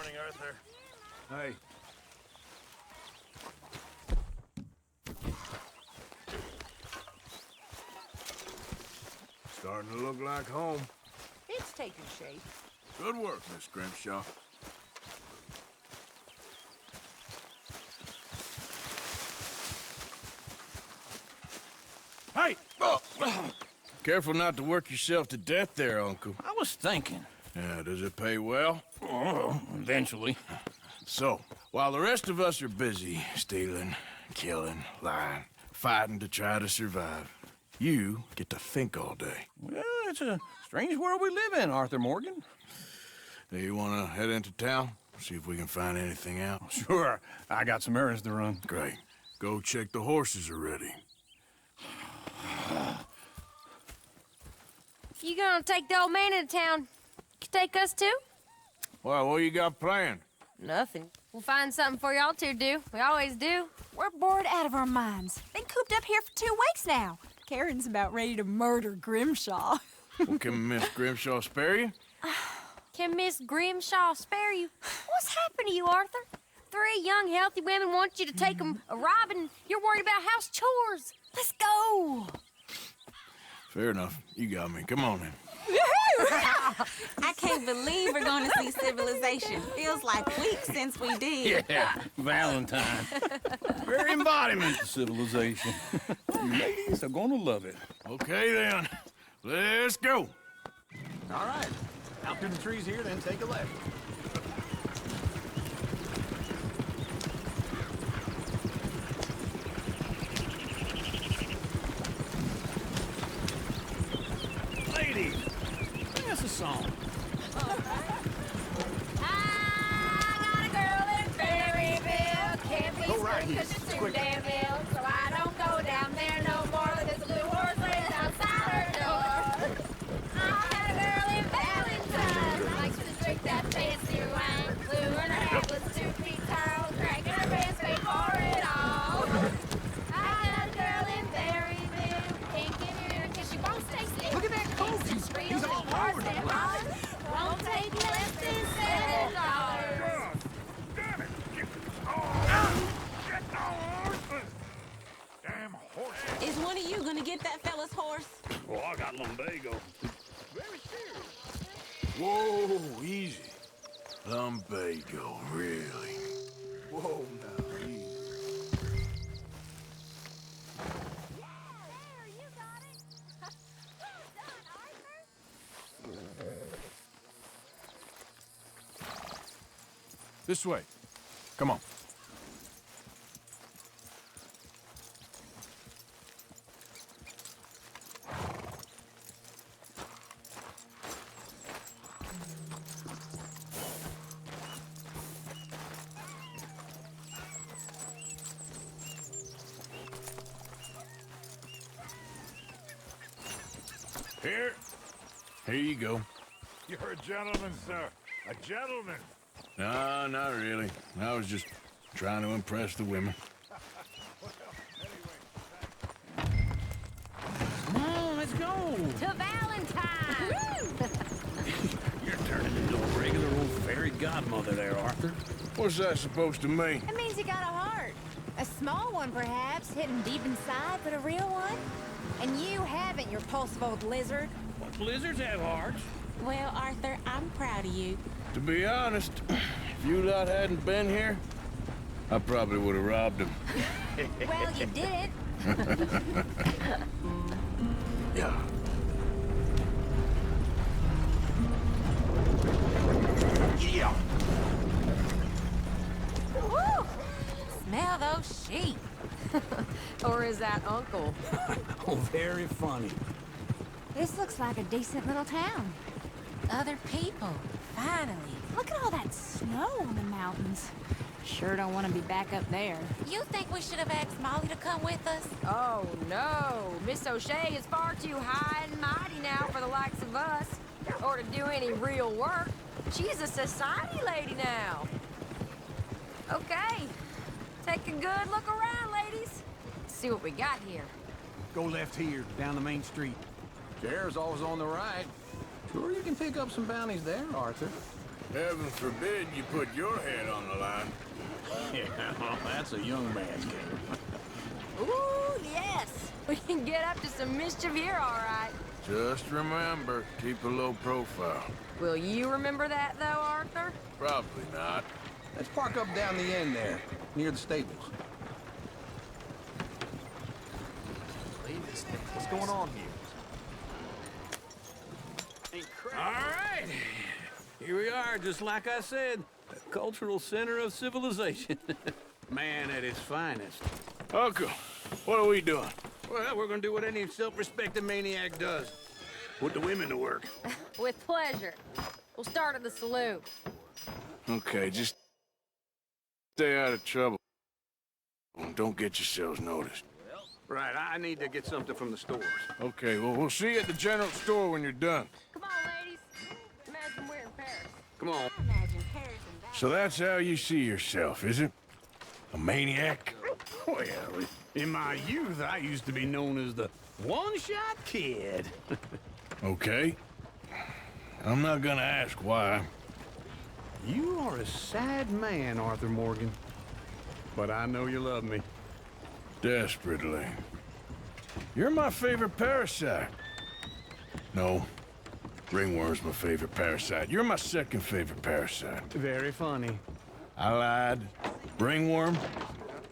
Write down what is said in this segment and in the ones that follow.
morning, Arthur. Hey. Starting to look like home. It's taking shape. Good work, Miss Grimshaw. Hey! Careful not to work yourself to death there, Uncle. I was thinking. Yeah, does it pay well? Oh, eventually. So, while the rest of us are busy stealing, killing, lying, fighting to try to survive, you get to think all day. Well, it's a strange world we live in, Arthur Morgan. Do you want to head into town? See if we can find anything out? Sure, I got some errands to run. Great. Go check the horses are ready. You gonna take the old man into town? You take us too? Well, what you got planned? Nothing. We'll find something for y'all to do. We always do. We're bored out of our minds. Been cooped up here for 2 weeks now. Karen's about ready to murder Grimshaw. Well, can Miss Grimshaw spare you? Can Miss Grimshaw spare you? What's happened to you, Arthur? 3 young, healthy women want you to take them a robbing. You're worried about house chores. Let's go. Fair enough. You got me. Come on then. I can't believe we're going to see civilization. Feels like weeks since we did. Yeah, Valentine. Very embodiment of civilization. You ladies are gonna love it. Okay then. Let's go. All right. Out through the trees here, then take a left. Ladies, sing us a song. I got a girl in Berryville. Can't be Go right screwed here. 'cause she's too Quick. damn ill. So I don't go down there no more. There's a blue horse laying outside her door. I had a girl in Valentine. Likes to drink that fancy wine. Blue and her hair was 2 feet tall. Cracking her pants, paid for it all. I had a girl in Berryville. Can't get her because she won't stay still. Look at that coat. He's all over the place. Won't take less than $7. Damn it! Get the horses! Damn horses! Is one of you going to get that fella's horse? Well, I got lumbago. Very serious. Whoa, easy. Lumbago, really? Whoa, now, easy. There, you got it. Well done, Arthur. This way. Come on. Here you go. You're a gentleman, sir. A gentleman. No, not really. I was just trying to impress the women. Come on, let's go. To Valentine. You're turning into a regular old fairy godmother there, Arthur. What's that supposed to mean? It means you got a heart. A small one, perhaps, hidden deep inside, but a real one. And you haven't, you repulsive old lizard. What lizards have hearts? Well, Arthur, I'm proud of you. To be honest, if you lot hadn't been here, I probably would have robbed him. Well, you did. Yeah. Yeah. Woo! Smell those sheep. Or is that Uncle? Oh, very funny. This looks like a decent little town. Other people, finally. Look at all that snow on the mountains. Sure don't want to be back up there. You think we should have asked Molly to come with us? Oh, no. Miss O'Shea is far too high and mighty now for the likes of us. Or to do any real work. She's a society lady now. Okay. Take a good look around, ladies. See what we got here. Go left here, down the main street. Chair's always on the right. Sure you can pick up some bounties there, Arthur. Heaven forbid you put your head on the line. Yeah, well, that's a young man's game. Ooh, yes. We can get up to some mischief here, all right. Just remember, keep a low profile. Will you remember that, though, Arthur? Probably not. Let's park up down the end there, near the stables. Leave this thing. What's going on here? All right. Here we are, just like I said. The cultural center of civilization. Man at its finest. Uncle, what are we doing? Well, we're gonna do what any self-respecting maniac does. Put the women to work. With pleasure. We'll start at the saloon. Okay, just stay out of trouble. Don't get yourselves noticed. Right, I need to get something from the stores. Okay, well, we'll see you at the general store when you're done. Come on, ladies. Imagine we're in Paris. Come on. Imagine Paris and that. So that's how you see yourself, is it? A maniac? Well, in my youth, I used to be known as the one-shot kid. Okay. I'm not gonna ask why. You are a sad man, Arthur Morgan. But I know you love me. Desperately. You're my favorite parasite. No. Ringworm's my favorite parasite. You're my second favorite parasite. Very funny. I lied. Ringworm,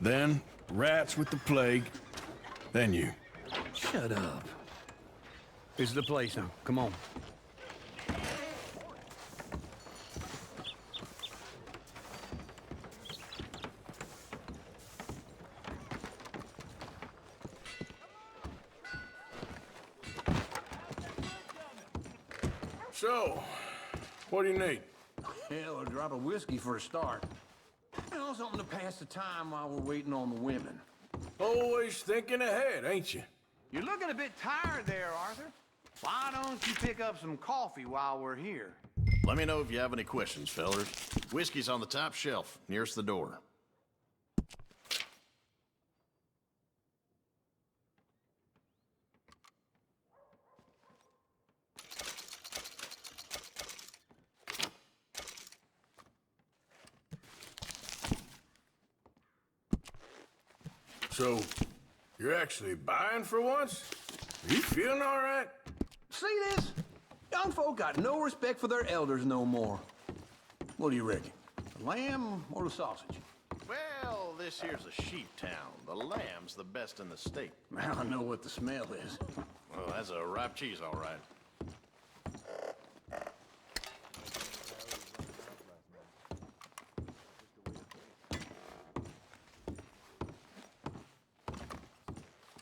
then rats with the plague, then you. Shut up. This is the place now. Come on. So, what do you need? Hell, a drop of whiskey for a start. You know, something to pass the time while we're waiting on the women. Always thinking ahead, ain't you? You're looking a bit tired there, Arthur. Why don't you pick up some coffee while we're here? Let me know if you have any questions, fellers. Whiskey's on the top shelf, nearest the door. So, you're actually buying for once? Are you feeling all right? See this? Young folk got no respect for their elders no more. What do you reckon? The lamb or the sausage? Well, this here's a sheep town. The lamb's the best in the state. Now I know what the smell is. Well, that's a ripe cheese, all right.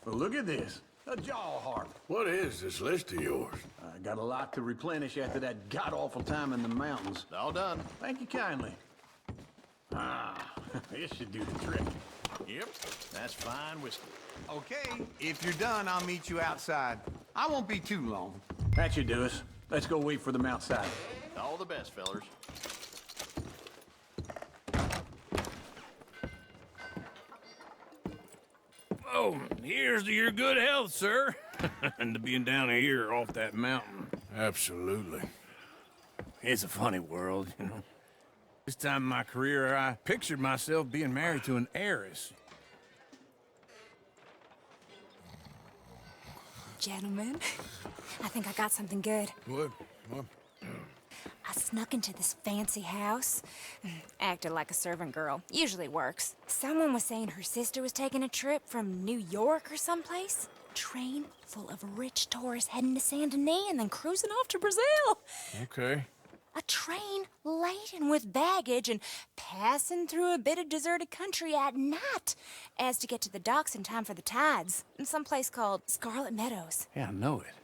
Well, look at this. A jaw harp. What is this list of yours? I got a lot to replenish after that god-awful time in the mountains. All done. Thank you kindly. Ah, this should do the trick. Yep, that's fine whiskey. Okay, if you're done, I'll meet you outside. I won't be too long. That should do us. Let's go wait for them outside. All the best, fellers. Oh, here's to your good health, sir. And to being down here off that mountain. Absolutely. It's a funny world, you know. This time in my career, I pictured myself being married to an heiress. Gentlemen, I think I got something good. What? I snuck into this fancy house, acted like a servant girl. Usually works. Someone was saying her sister was taking a trip from New York or someplace. Train full of rich tourists heading to Saint Denis and then cruising off to Brazil. Okay. A train laden with baggage and passing through a bit of deserted country at night as to get to the docks in time for the tides in some place called Scarlet Meadows. Yeah, I know it.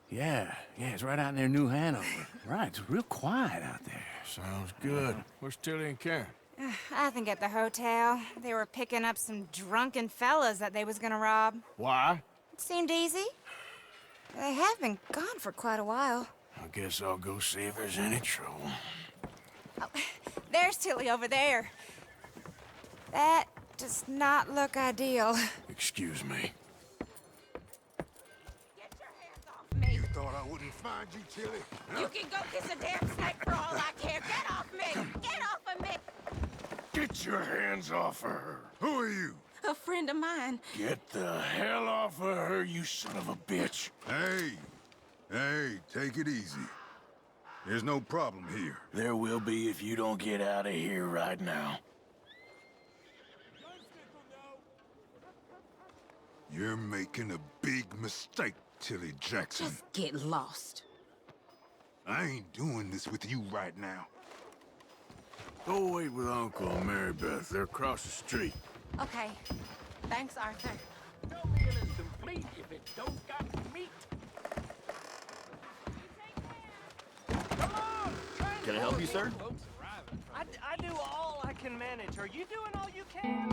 Yeah, it's right out near New Hanover. Right, it's real quiet out there. Sounds good. Where's Tilly and Karen? I think at the hotel. They were picking up some drunken fellas that they was gonna rob. Why? It seemed easy. They have been gone for quite a while. I guess I'll go see if there's any trouble. Oh, there's Tilly over there. That does not look ideal. Excuse me. Get your hands off me. Thought I wouldn't find mind you, Tilly. You can go kiss a damn snake for all I care. Get off me! Get off of me! Get your hands off of her. Who are you? A friend of mine. Get the hell off of her, you son of a bitch. Hey, take it easy. There's no problem here. There will be if you don't get out of here right now. You're making a big mistake, Tilly Jackson. Just get lost. I ain't doing this with you right now. Go wait with Uncle and Mary Beth. They're across the street. Okay. Thanks, Arthur. No meal is complete if it don't got meat. Can I help you, sir? I do all I can manage. Are you doing all you can?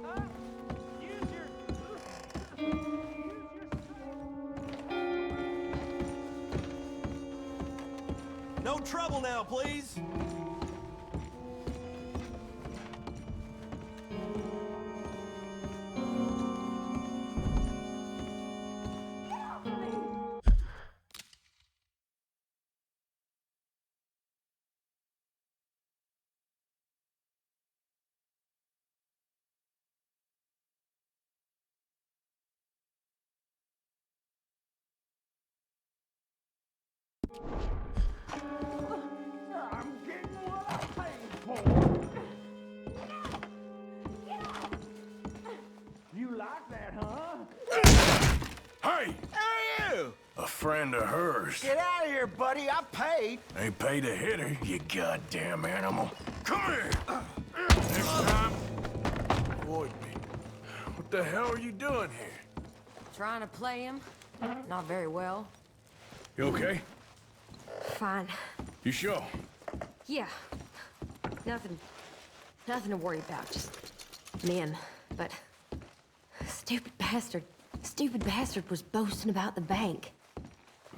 Huh? Use your... No trouble now, please. I'm getting what I paid for. You like that, huh? Hey! Who are you? A friend of hers. Get out of here, buddy. I paid. Ain't paid to hit her, you goddamn animal. Come here! Next time, avoid me. What the hell are you doing here? Trying to play him. Not very well. You okay? Fine. You sure? Yeah. Nothing to worry about. Just men. But stupid bastard was boasting about the bank.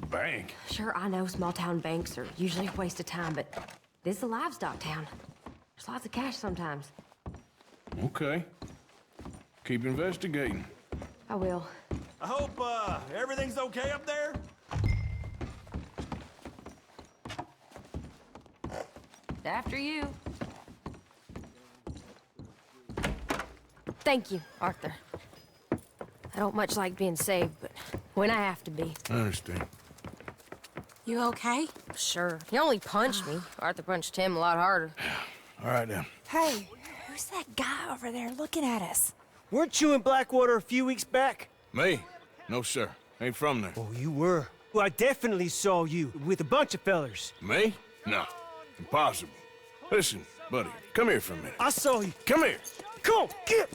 The bank? Sure, I know small town banks are usually a waste of time, but this is a livestock town. There's lots of cash sometimes. Okay. Keep investigating. I will. I hope, everything's okay up there? After you. Thank you, Arthur. I don't much like being saved, but when I have to be. I understand. You okay? Sure. He only punched me. Arthur punched him a lot harder. All right, then. Hey, who's that guy over there looking at us? Weren't you in Blackwater a few weeks back? Me? No, sir. Ain't from there. Oh, you were. Well, I definitely saw you with a bunch of fellers. Me? No. Impossible. Listen, buddy, come here for a minute. I saw you. Come here. Come on, get!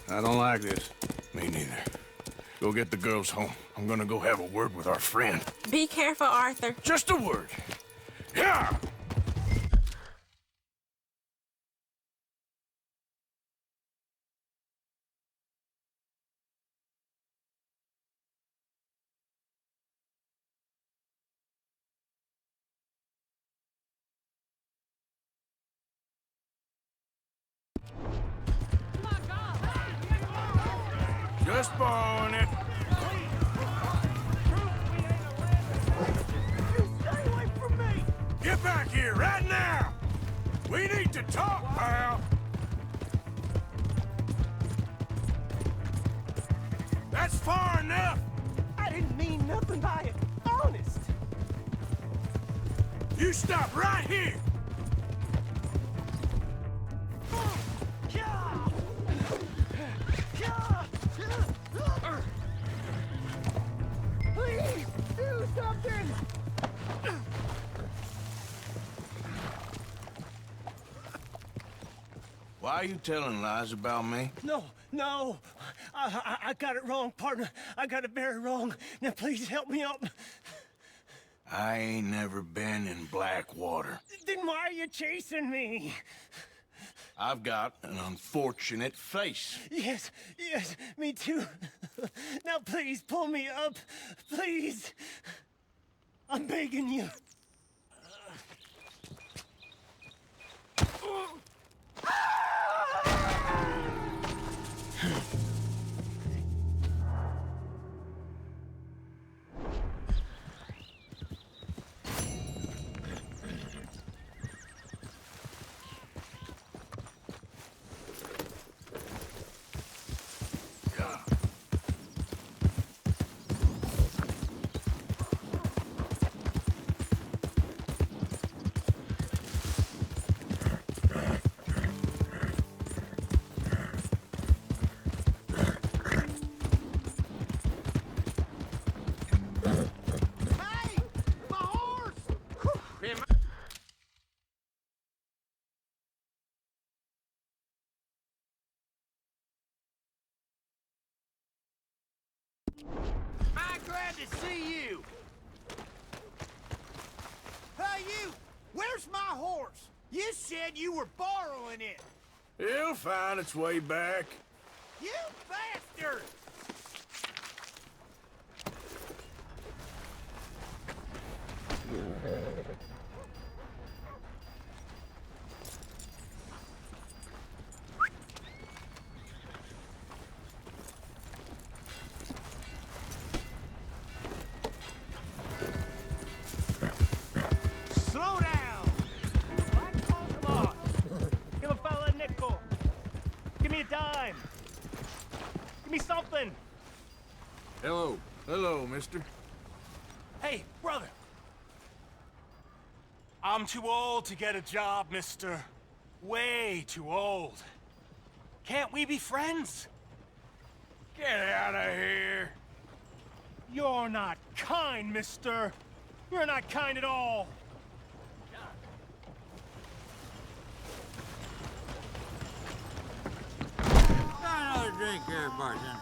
I don't like this. Me neither. Go get the girls home. I'm gonna go have a word with our friend. Be careful, Arthur. Just a word. Yeah! Just borrowing it. Stay away from me! Get back here right now! We need to talk, pal! That's far enough! I didn't mean nothing by it. Honest. You stop right here! Please, do something! Why are you telling lies about me? No. I got it wrong, partner. I got it very wrong. Now, please help me up. I ain't never been in Blackwater. Then why are you chasing me? I've got an unfortunate face. Yes, me too. Now, please, pull me up. Please. I'm begging you. I'm glad to see you. Hey, you! Where's my horse? You said you were borrowing it. It'll find its way back. You bastard! Slow down! Come on! Give a fella a nickel! Give me a dime! Give me something! Hello. Hello, mister. Hey, brother! I'm too old to get a job, mister. Way too old. Can't we be friends? Get out of here. You're not kind, mister. You're not kind at all. Another drink here, bartender.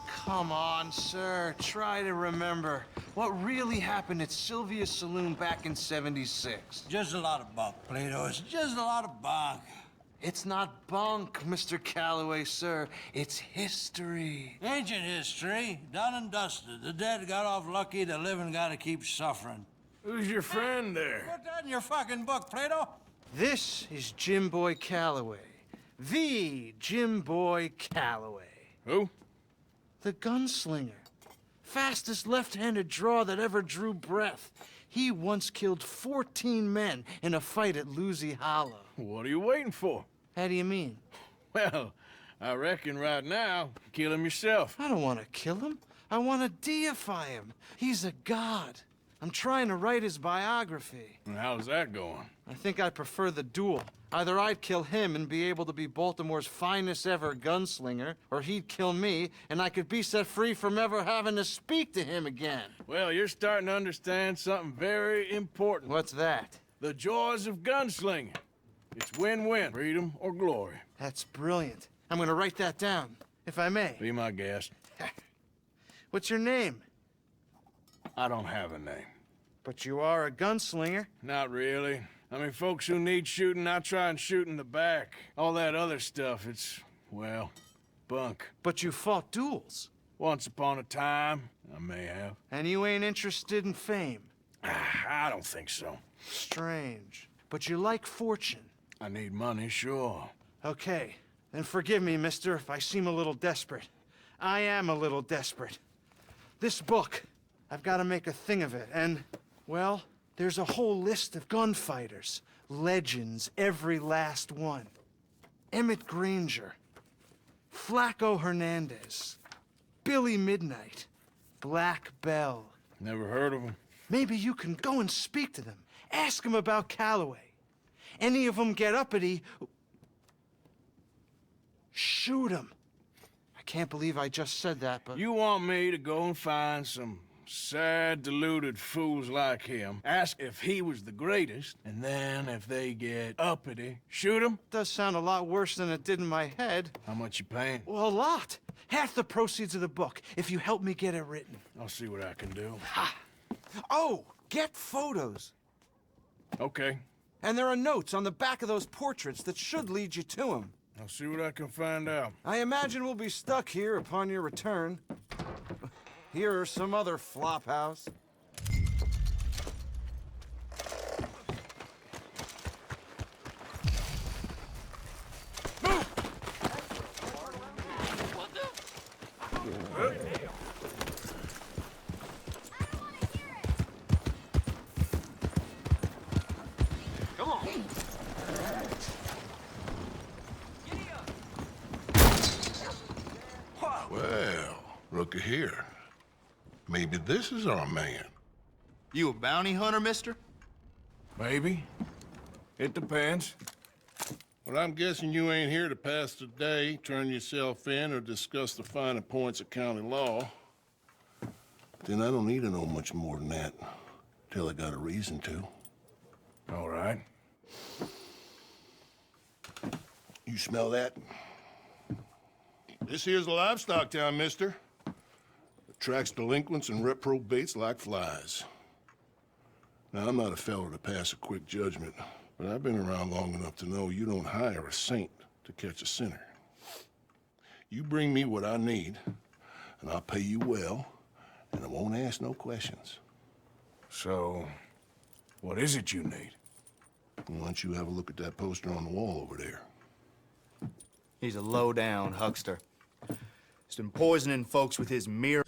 Come on, sir. Try to remember what really happened at Sylvia's Saloon back in '76. Just a lot of bunk, Plato. It's just a lot of bunk. It's not bunk, Mr. Calloway, sir. It's history. Ancient history, done and dusted. The dead got off lucky, the living gotta keep suffering. Who's your friend there? Put that in your fucking book, Plato. This is Jim Boy Calloway. The Jim Boy Calloway. Who? The gunslinger. Fastest left-handed draw that ever drew breath. He once killed 14 men in a fight at Lucy Hollow. What are you waiting for? How do you mean? Well, I reckon right now, kill him yourself. I don't want to kill him. I want to deify him. He's a god. I'm trying to write his biography. And how's that going? I think I prefer the duel. Either I'd kill him and be able to be Baltimore's finest ever gunslinger, or he'd kill me and I could be set free from ever having to speak to him again. Well, you're starting to understand something very important. What's that? The joys of gunslinging. It's win-win, freedom or glory. That's brilliant. I'm gonna write that down, if I may. Be my guest. What's your name? I don't have a name. But you are a gunslinger. Not really. I mean, folks who need shooting, I try and shoot in the back. All that other stuff, it's, well, bunk. But you fought duels. Once upon a time, I may have. And you ain't interested in fame. I don't think so. Strange. But you like fortune. I need money, sure. Okay. Then forgive me, mister, if I seem a little desperate. I am a little desperate. This book, I've got to make a thing of it, and, well, there's a whole list of gunfighters. Legends, every last one. Emmett Granger, Flaco Hernandez, Billy Midnight, Black Bell. Never heard of them. Maybe you can go and speak to them. Ask them about Calloway. Any of them get uppity, shoot them. I can't believe I just said that, but... You want me to go and find some sad, deluded fools like him, ask if he was the greatest, and then if they get uppity, shoot him? Does sound a lot worse than it did in my head. How much you paying? Well, a lot. Half the proceeds of the book, if you help me get it written. I'll see what I can do. Ha! Oh, get photos. Okay. And there are notes on the back of those portraits that should lead you to him. I'll see what I can find out. I imagine we'll be stuck here upon your return. Here or some other flop house. Come on. Well, looky here. Maybe this is our man. You a bounty hunter, mister? Maybe. It depends. Well, I'm guessing you ain't here to pass the day, turn yourself in, or discuss the finer points of county law. Then I don't need to know much more than that, till I got a reason to. All right. You smell that? This here's a livestock town, mister. Attracts delinquents and reprobates like flies. Now, I'm not a fellow to pass a quick judgment, but I've been around long enough to know you don't hire a saint to catch a sinner. You bring me what I need, and I'll pay you well, and I won't ask no questions. So, what is it you need? Why don't you have a look at that poster on the wall over there? He's a low-down huckster. He's been poisoning folks with his mirror.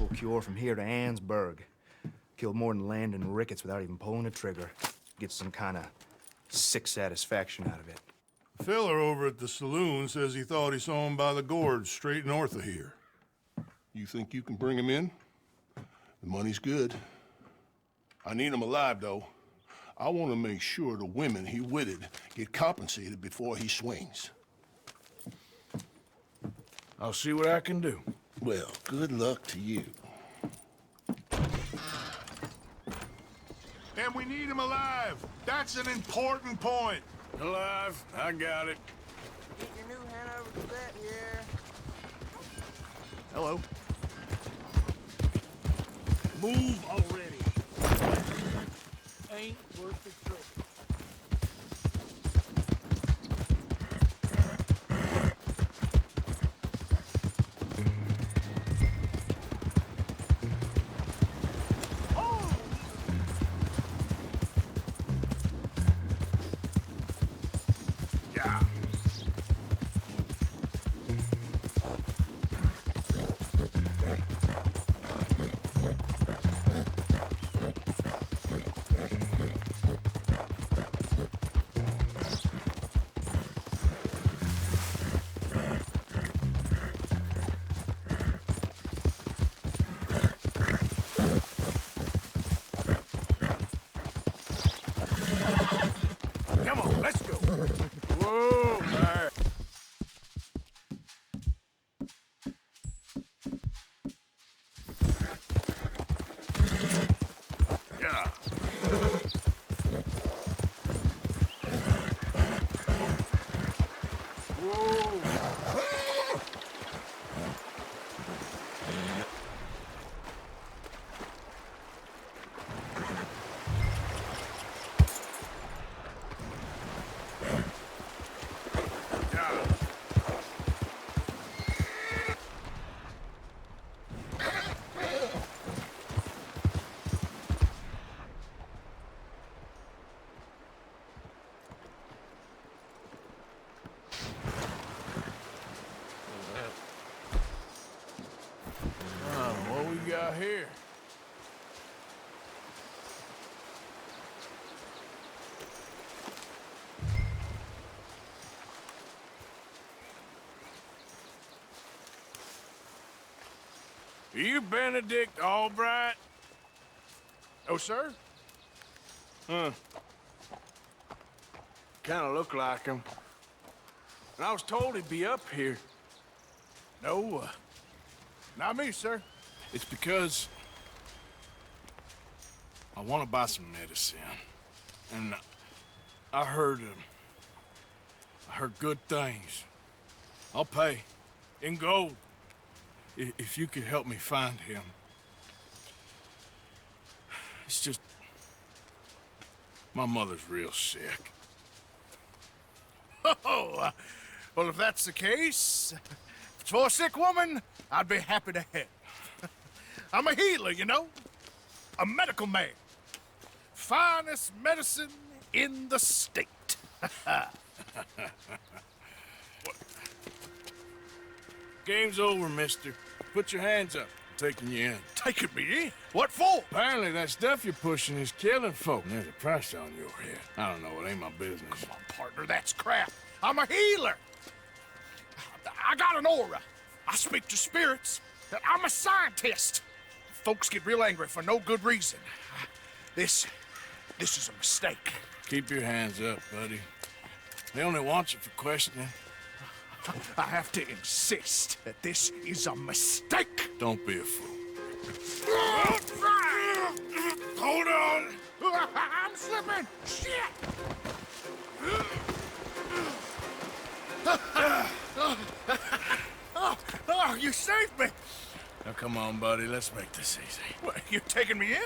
miracle cure from here to Annesburg. Killed more than Landon Ricketts without even pulling a trigger. Get some kind of sick satisfaction out of it. The feller over at the saloon says he thought he saw him by the gorge straight north of here. You think you can bring him in? The money's good. I need him alive, though. I want to make sure the women he witted get compensated before he swings. I'll see what I can do. Well, good luck to you. And we need him alive. That's an important point. Alive, I got it. Get your new Hanover Gazette here. Hello. Move already. Ain't worth the trouble. Come on, let's go. Whoa, man. Yeah. What we got here? Are you Benedict Albright? Oh, sir? Huh. Kind of look like him. And I was told he'd be up here. No, not me, sir. It's because I want to buy some medicine. And I heard good things. I'll pay in gold if you could help me find him. It's just my mother's real sick. Oh, well, if that's the case, if it's for a sick woman, I'd be happy to help. I'm a healer, you know? A medical man. Finest medicine in the state. Game's over, mister. Put your hands up. I'm taking you in. Taking me in? What for? Apparently that stuff you're pushing is killing folk. There's a price on your head. I don't know. It ain't my business. Come on, partner. That's crap. I'm a healer. I got an aura. I speak to spirits. I'm a scientist. Folks get real angry for no good reason. This is a mistake. Keep your hands up, buddy. They only want you for questioning. I have to insist that this is a mistake. Don't be a fool. Hold on. I'm slipping. Shit. Oh, you saved me. Now, come on, buddy. Let's make this easy. What, you taking me in?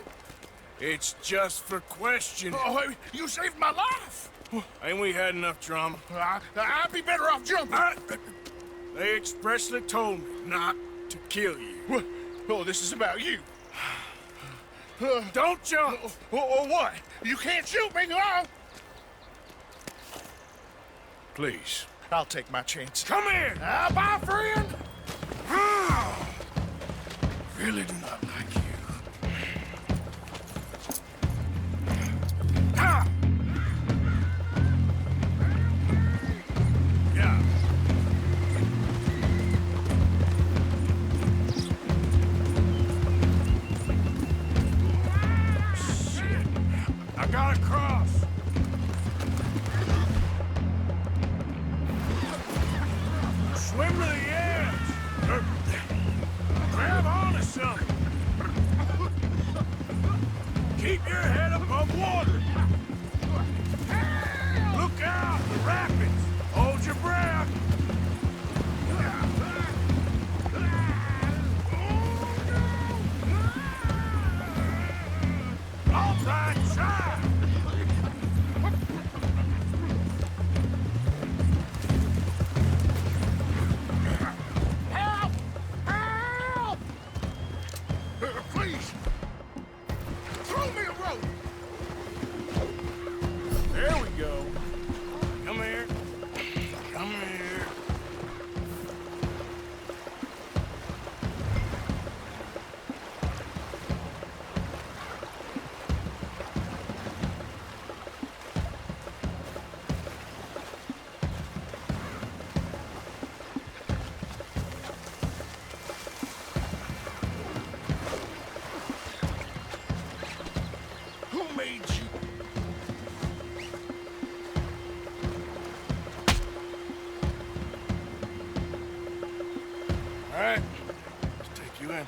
It's just for questioning. Oh, you saved my life. Ain't we had enough drama? I'd be better off jumping. They expressly told me not to kill you. Oh, this is about you. Don't jump! Or what? You can't shoot me, no! Please. I'll take my chance. Come here! Bye, friend! really do not like you. Yeah. Shit. I gotta cross. Swim to the edge. Grab onto something. Keep your head above water. Look out, the rapids. Hold your breath. All right, try. Help! Help! Please! Throw me a rope! There we go. Come here. Come here. Who made you? All right, let's take you in.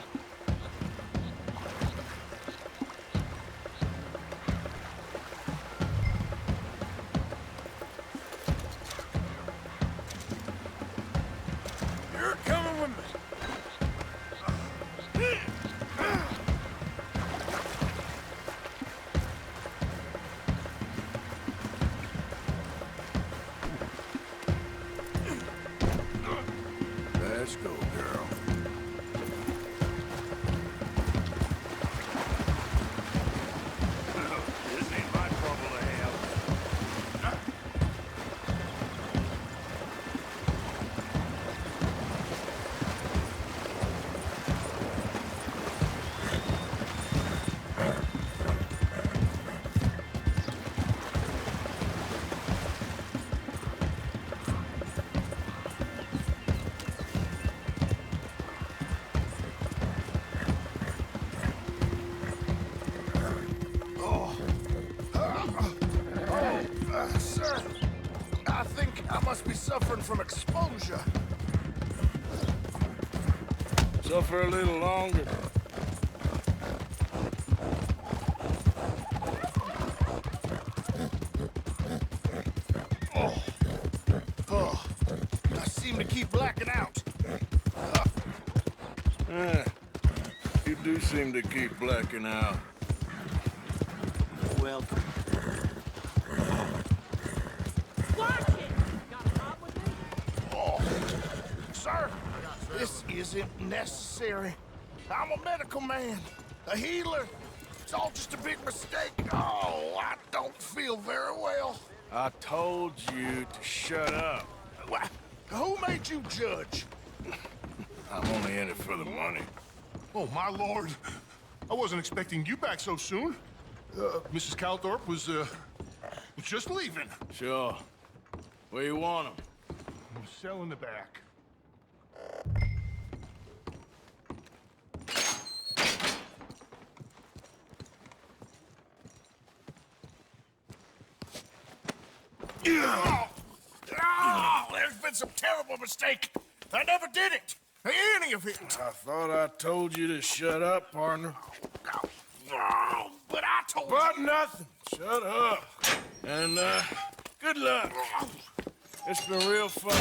You're coming with me. Let's go, girl. This ain't my trouble to have. Sir, I think I must be suffering from exposure. Suffer a little longer. Oh, I seem to keep blacking out. You do seem to keep blacking out. Welcome. Oh, sir, this isn't necessary. I'm a medical man, a healer. It's all just a big mistake. Oh, I don't feel very well. I told you to shut up. Who made you judge? I'm only in it for the money. Oh, my lord. I wasn't expecting you back so soon. Mrs. Calthorpe was just leaving. Sure. Where you want him? Cell in the back. There's been some terrible mistake. I never did it. Any of it. I thought I told you to shut up, partner. But I told But you. nothing. Shut up. And, good luck. It's been real fun.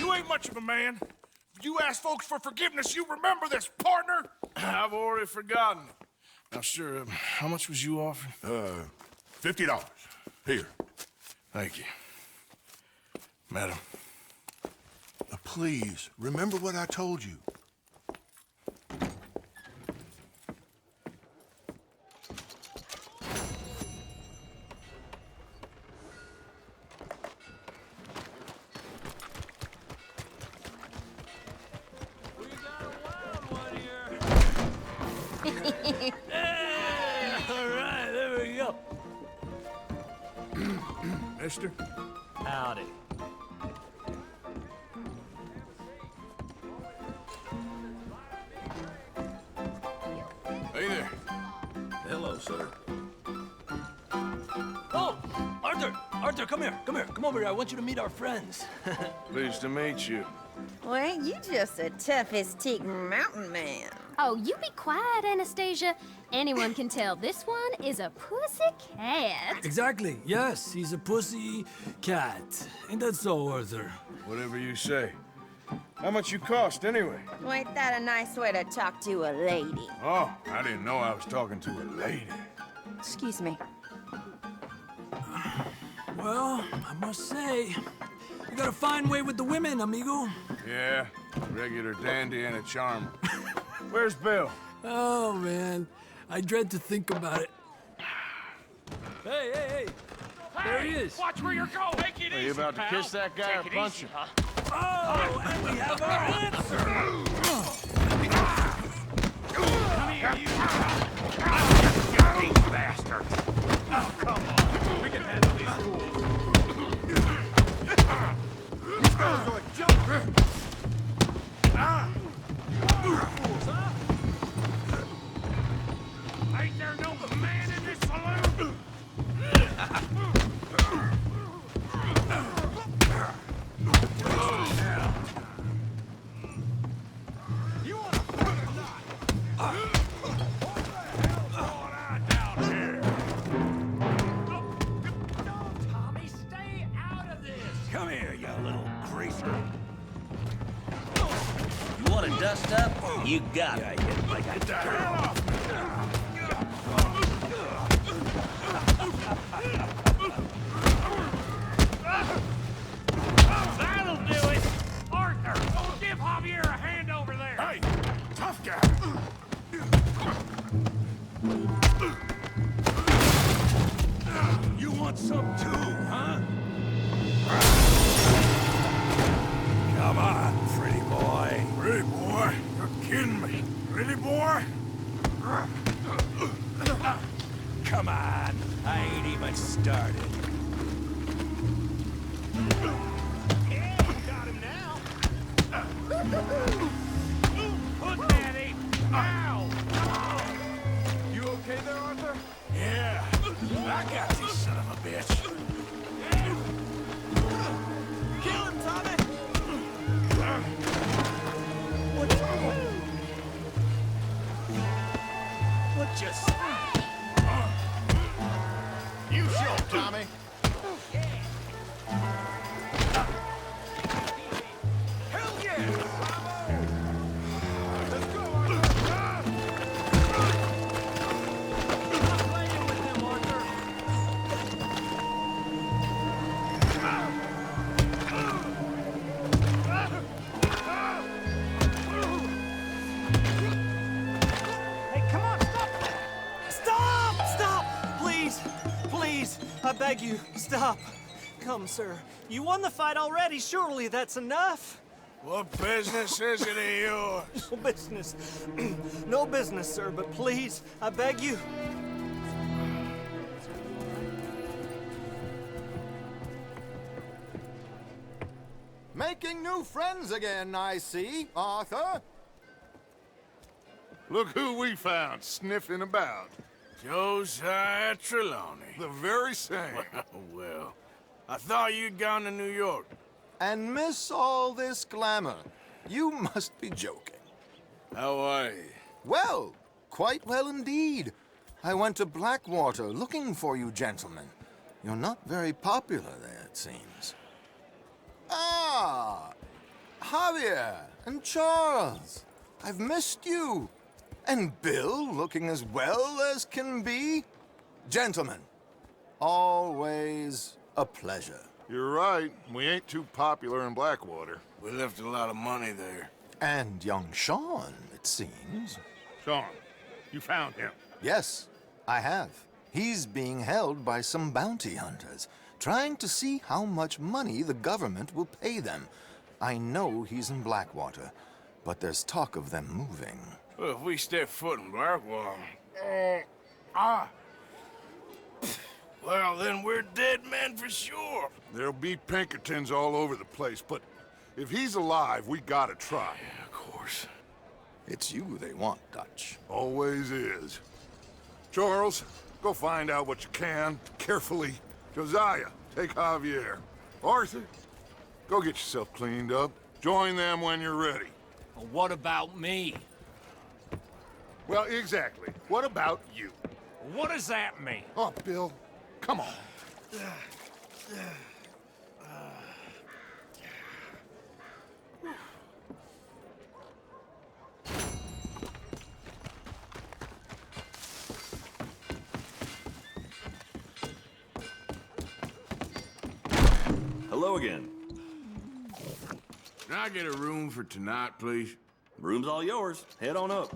You ain't much of a man. You ask folks for forgiveness, you remember this, partner? I've already forgotten. Now, sure, how much was you offering? $50. Here. Thank you. Madam. Please, remember what I told you. All right, there we go. Mister? Howdy. Hey there. Hello, sir. Oh, Arthur! Arthur, come here. Come here. Come over here. I want you to meet our friends. Pleased to meet you. Well, ain't you just a tough-as-teak mountain man? Oh, you be quiet, Anastasia. Anyone can tell this one is a pussy cat. Exactly. Yes, he's a pussy cat. Ain't that so, Arthur? Whatever you say. How much you cost, anyway? Well, ain't that a nice way to talk to a lady? Oh, I didn't know I was talking to a lady. Excuse me. Well, I must say, you got a fine way with the women, amigo. Yeah, regular dandy and a charmer. Where's Bill? Oh, man. I dread to think about it. Hey, hey, hey! There he is. Watch where you're going. Take it Are you about to kiss that guy or punch him? Oh, and we have our answer! Come here, you bastard! Oh, come on. We can handle these fools. These fellas are a joke. Fools, huh? Ain't there no man in this saloon? You want to fight or not? What the hell's going on down here? No, Tommy, stay out of this! Come here, you little greaser. You want to dust up? You got it. Get the hell off! That'll do it! Arthur, give Javier a hand over there! Hey, tough guy. You want some too, huh? Come on, pretty boy. Pretty boy, you're kidding me. Pretty boy? Come on. I ain't even started. Yeah, you got him now! Put that in! Ow! You okay there, Arthur? Yeah, I got this son of a bitch. Kill him, Tommy! What just... You show, Tommy. Hell yeah! Let's go, Arthur! Stop playing with him, Arthur. Hey, come on, stop! Stop! Stop! Please! Please! I beg you, stop! Come, sir. You won the fight already. Surely that's enough. What business is it of yours? No business. No business, sir, but please, I beg you. Making new friends again, I see, Arthur. Look who we found sniffing about. Josiah Trelawney. The very same. Well, I thought you'd gone to New York. And miss all this glamour. You must be joking. How are you? Well, quite well indeed. I went to Blackwater looking for you gentlemen. You're not very popular there, it seems. Ah, Javier and Charles. I've missed you. And Bill looking as well as can be. Gentlemen, always a pleasure. You're right. We ain't too popular in Blackwater. We left a lot of money there. And young Sean, it seems. Sean, you found him. Yes, I have. He's being held by some bounty hunters, trying to see how much money the government will pay them. I know he's in Blackwater, but there's talk of them moving. Well, if we step foot in Blackwell... Well, then we're dead men for sure. There'll be Pinkertons all over the place, but if he's alive, we gotta try. Yeah, of course. It's you they want, Dutch. Always is. Charles, go find out what you can, carefully. Josiah, take Javier. Arthur, go get yourself cleaned up. Join them when you're ready. Well, what about me? Well, exactly. What about you? What does that mean? Oh, Bill, come on. Hello again. Can I get a room for tonight, please? Room's all yours. Head on up.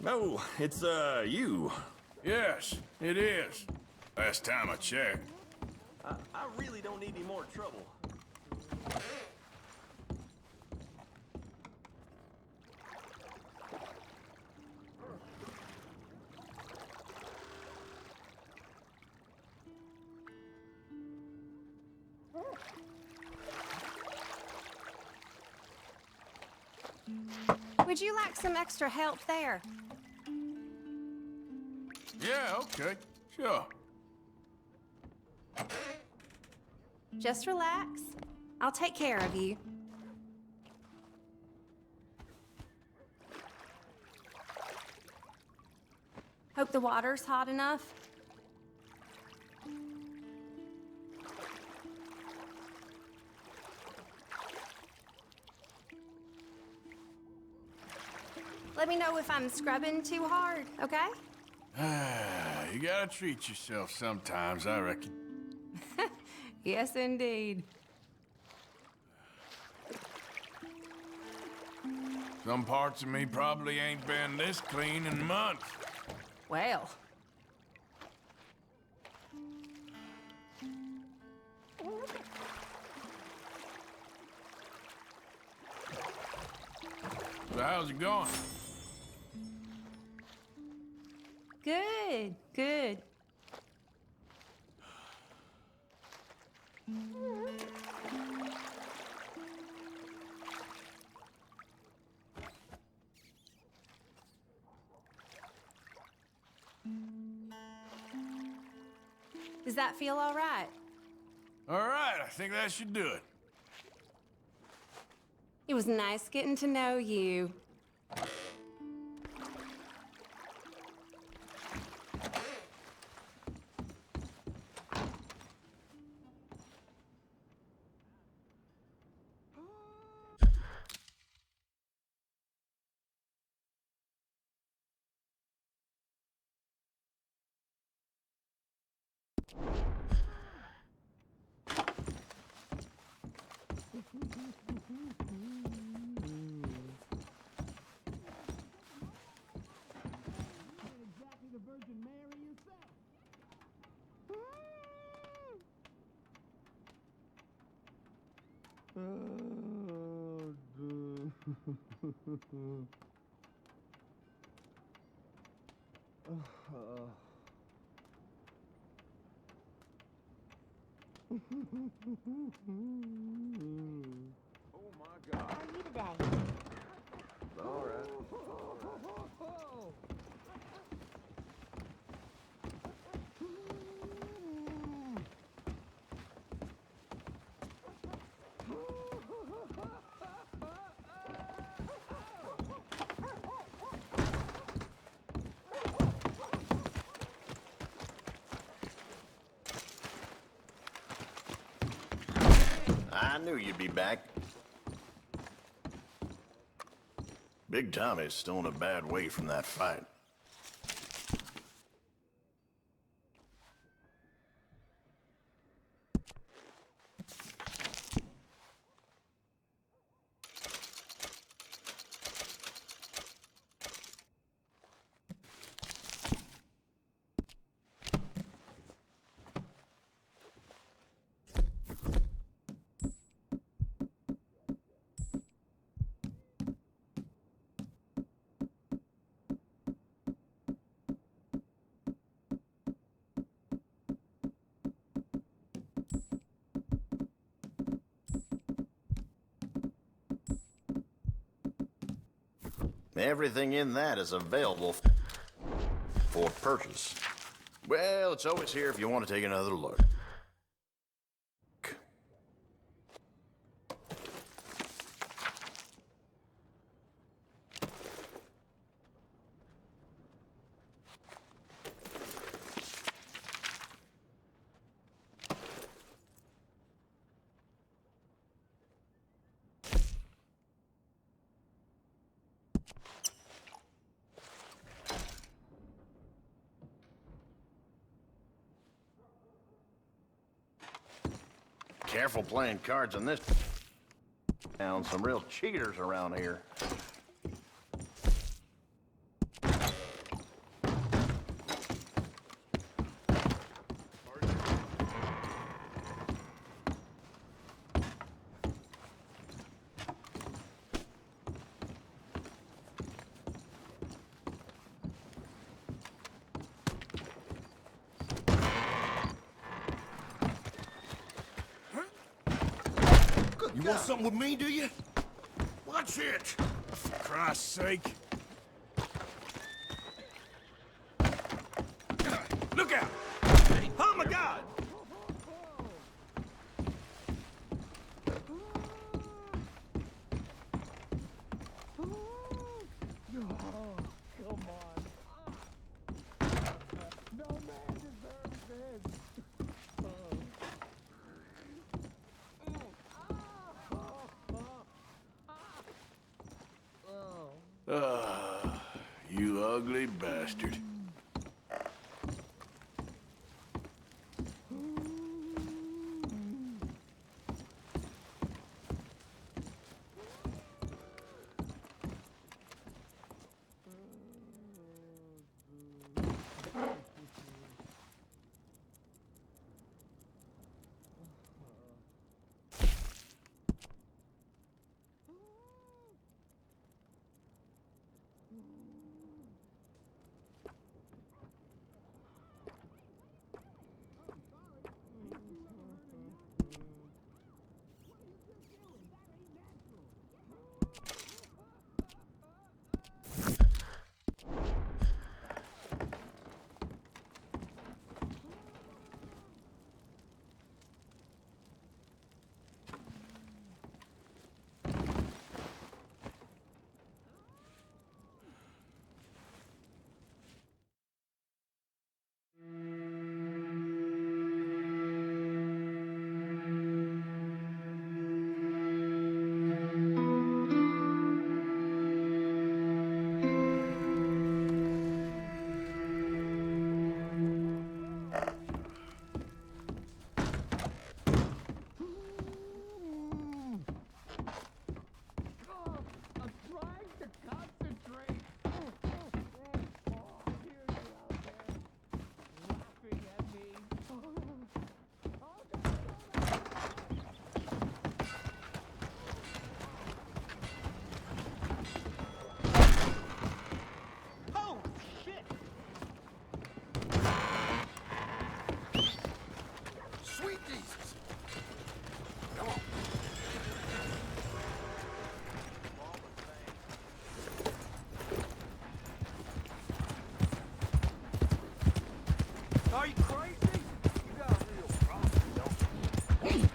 Oh, it's, you. Yes, it is. Last time I checked. I really don't need any more trouble. Would you like some extra help there? Yeah, okay. Sure. Just relax. I'll take care of you. Hope the water's hot enough. Let me know if I'm scrubbing too hard, okay? You gotta treat yourself sometimes, I reckon. Yes, indeed. Some parts of me probably ain't been this clean in months. Well. So how's it going? Good, good. Does that feel all right? All right, I think that should do it. It was nice getting to know you. Oh my God. How are you today? All right. I knew you'd be back. Big Tommy's still in a bad way from that fight. Everything in that is available for purchase. Well, it's always here if you want to take another look. Careful playing cards on this town. Some real cheaters around here. You want something with me, do you? Watch it! For Christ's sake. Look out! Oh my God! You ugly bastard. Are you crazy? You got a real problem, don't you?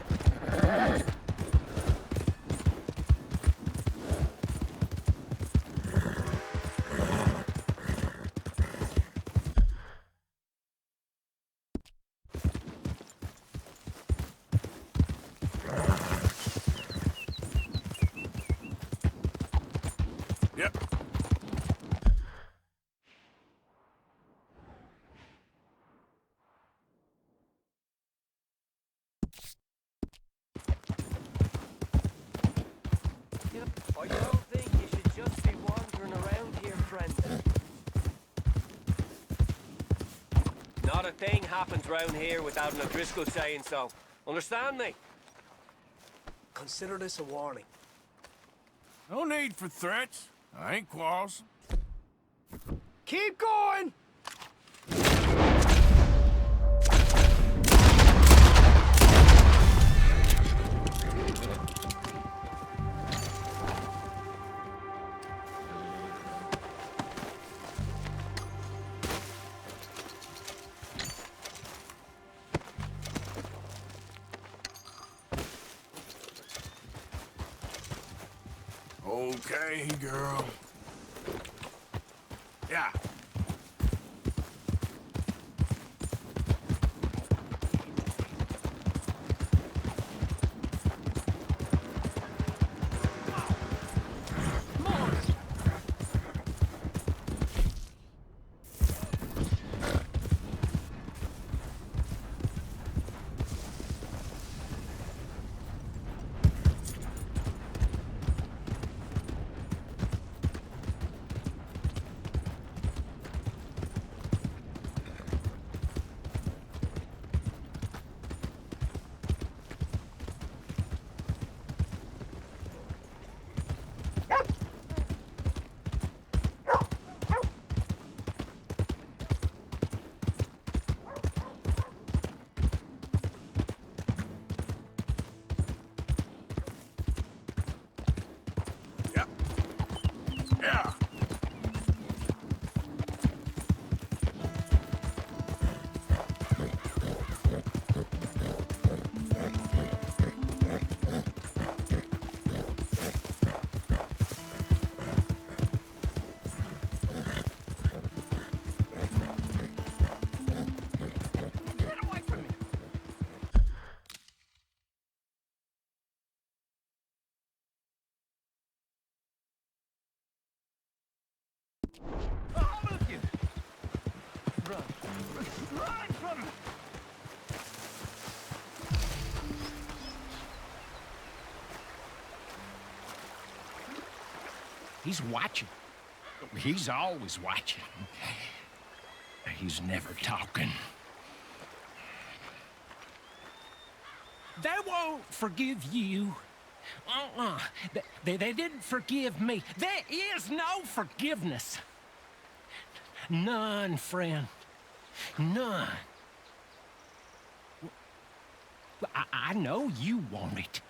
Yep. I don't think you should just be wandering around here, friend. Not a thing happens round here without an O'Driscoll saying so. Understand me? Consider this a warning. No need for threats. I ain't quarrelsome. Keep going! Okay, girl. Yeah. Yeah. He's watching. He's always watching. He's never talking. They won't forgive you. They didn't forgive me. There is no forgiveness. None, friend. None. I know you want it.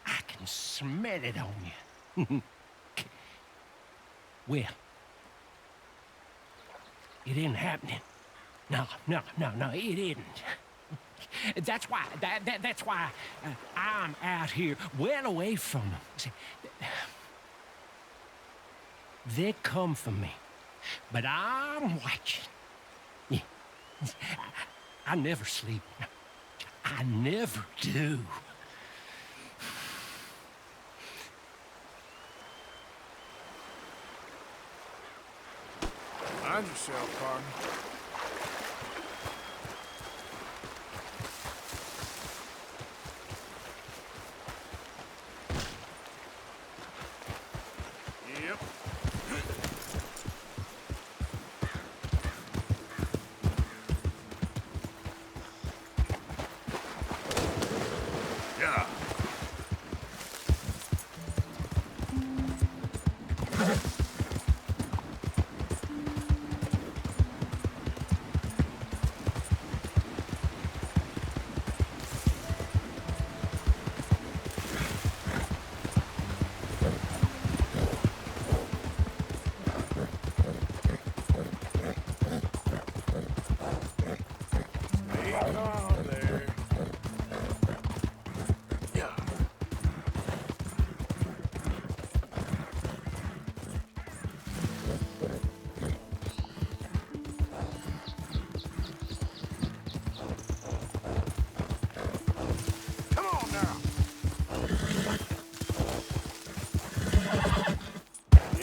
I can smell it on you. Well, it isn't happening. No, it isn't. That's why, that's why I'm out here, well away from them. See, they come for me, but I'm watching. Yeah. I never sleep. I never do. Mind yourself, partner. Yep. Yeah.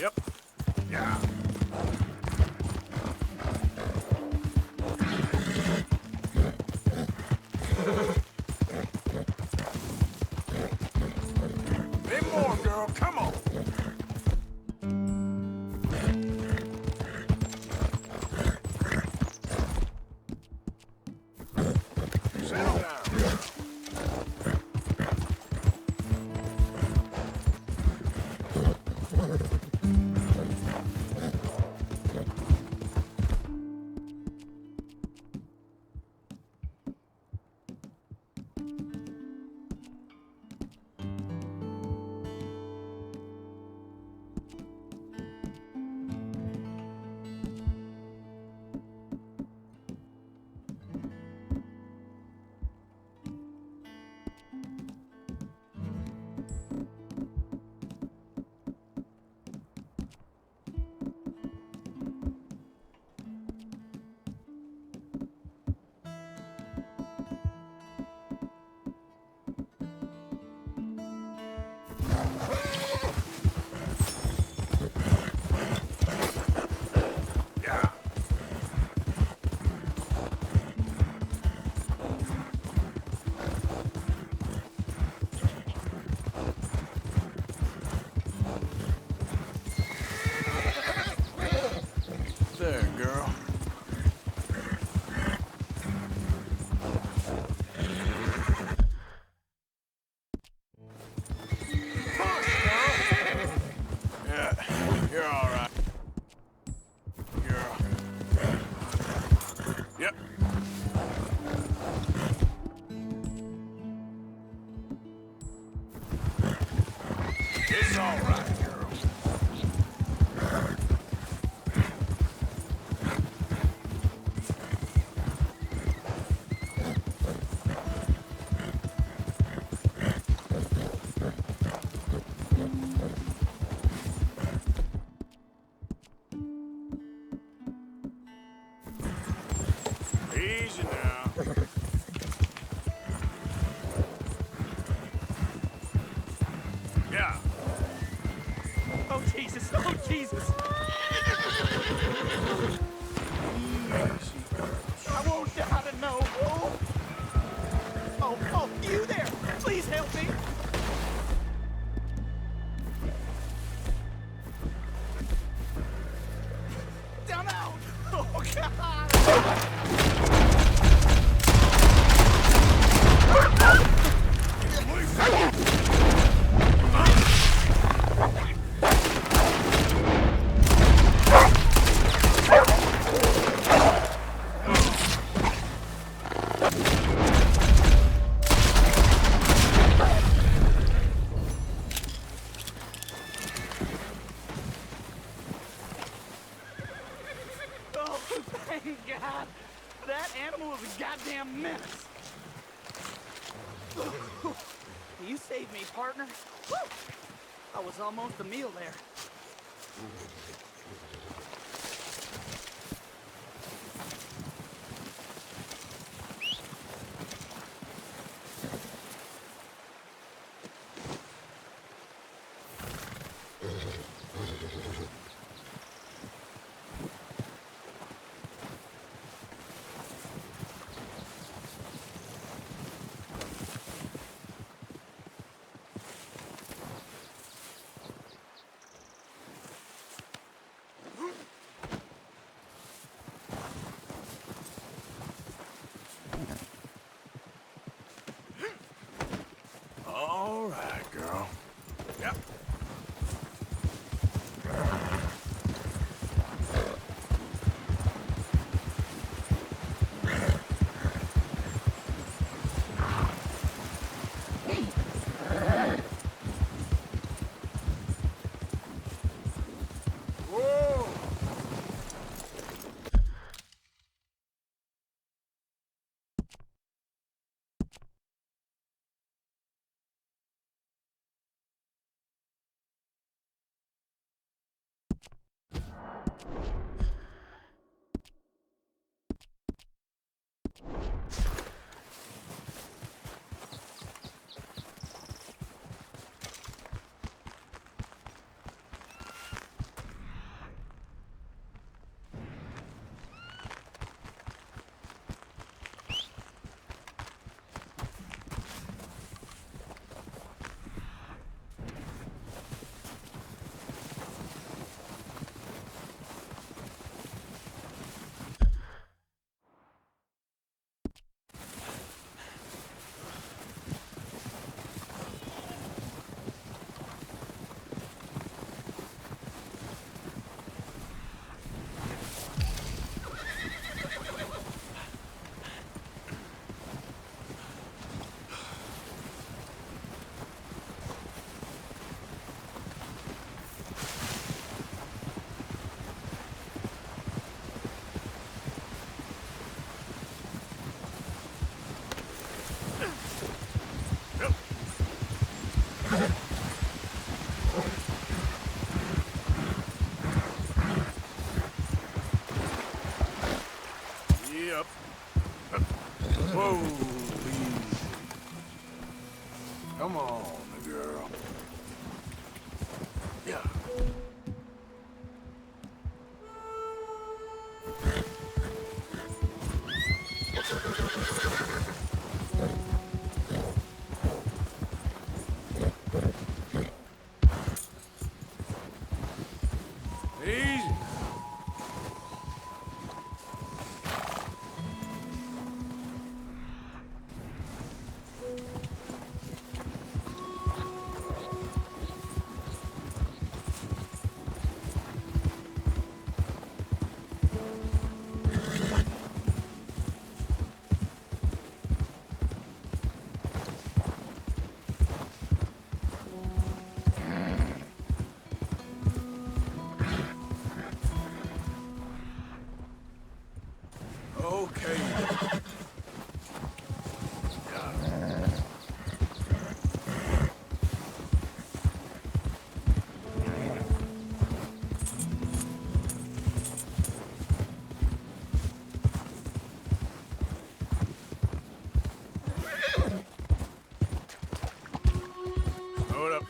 Yep. Yeah. Bit more, girl. Come on. Settle down. Yep. It's all right, girl. Easy now. Yeah. Oh, Jesus. Oh, Jesus. I won't die to know. Oh, you there. Please help me. Down out. Oh, God. Oh, thank God. That animal was a goddamn menace. You saved me, partner. Woo! I was almost a meal there. All right, girl. Yep. Whoa! Yep. Whoa, easy. Come on, girl. Yeah. Easy. Okay. Hold up.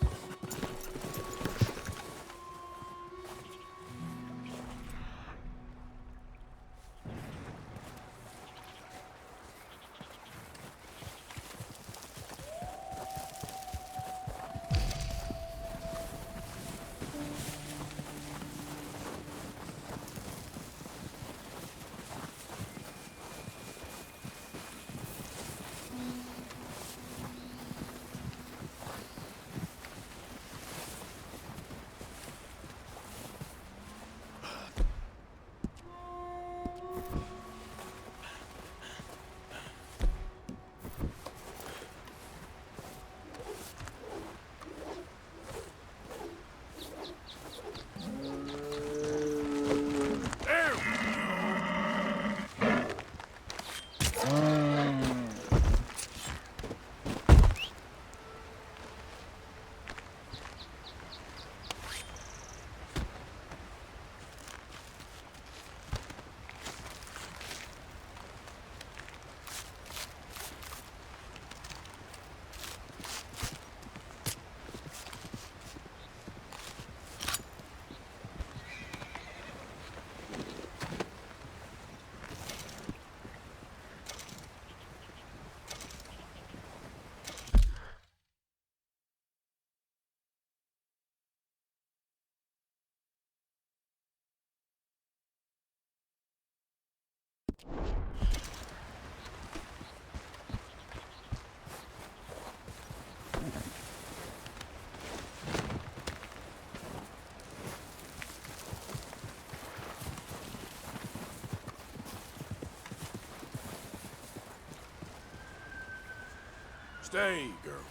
Stay, girl.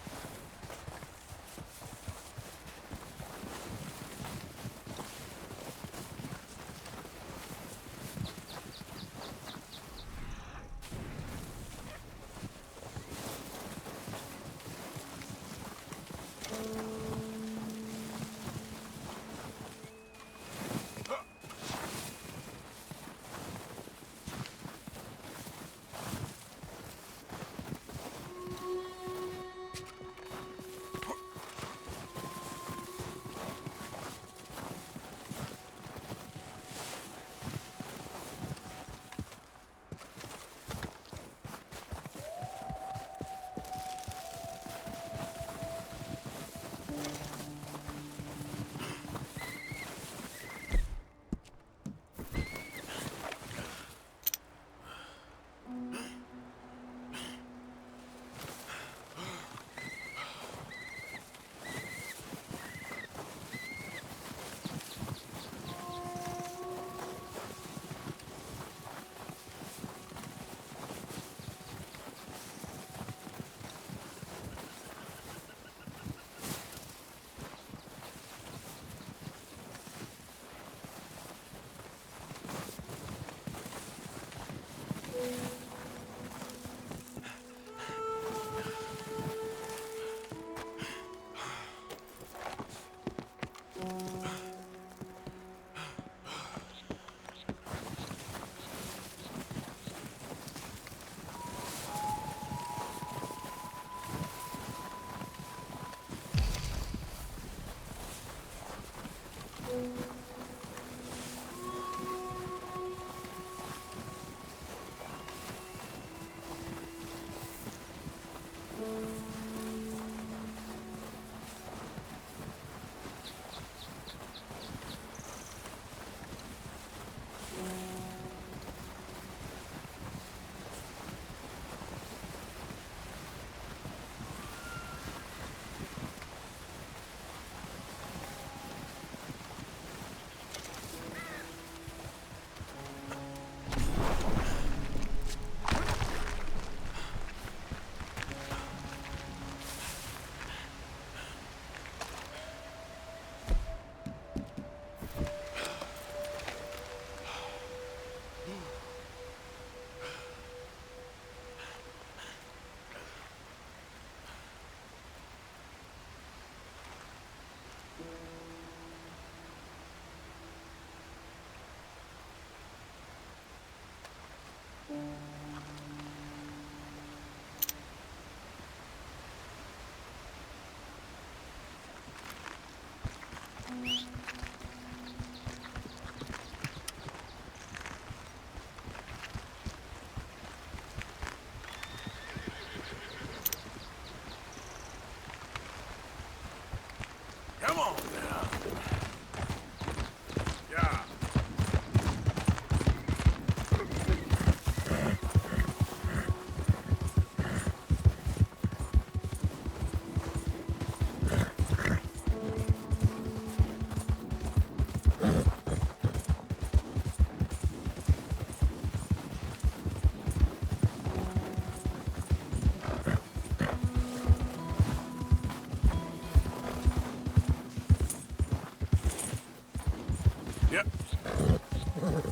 Work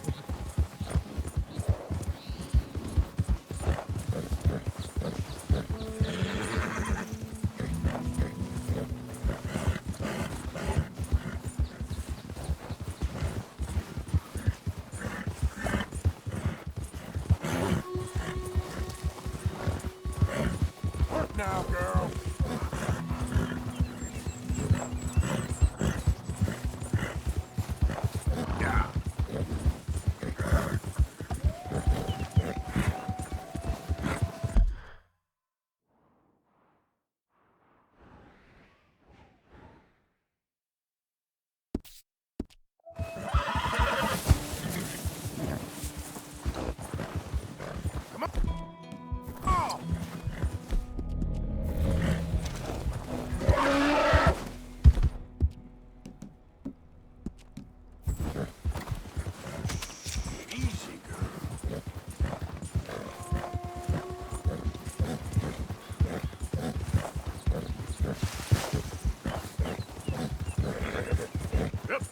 now, girl. Yeah. Come on. Oh. Easy, girl. Yep.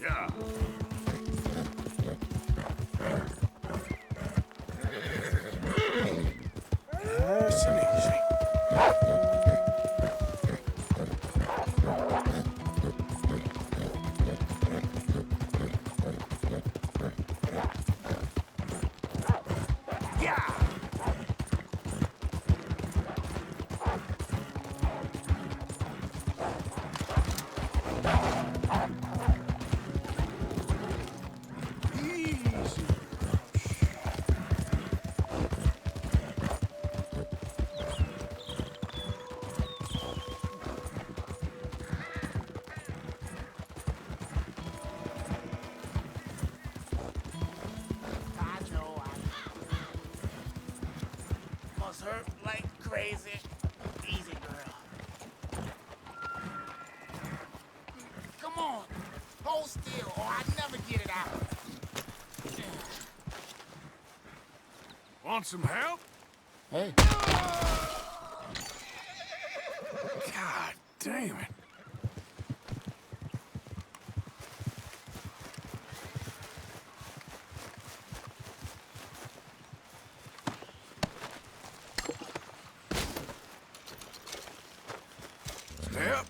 Yeah. Nice and easy. Yeah. Easy. I know I must hurt like crazy. Easy, girl. Come on, hold still, or I never get it out. Want some help? Hey. God damn it. Step.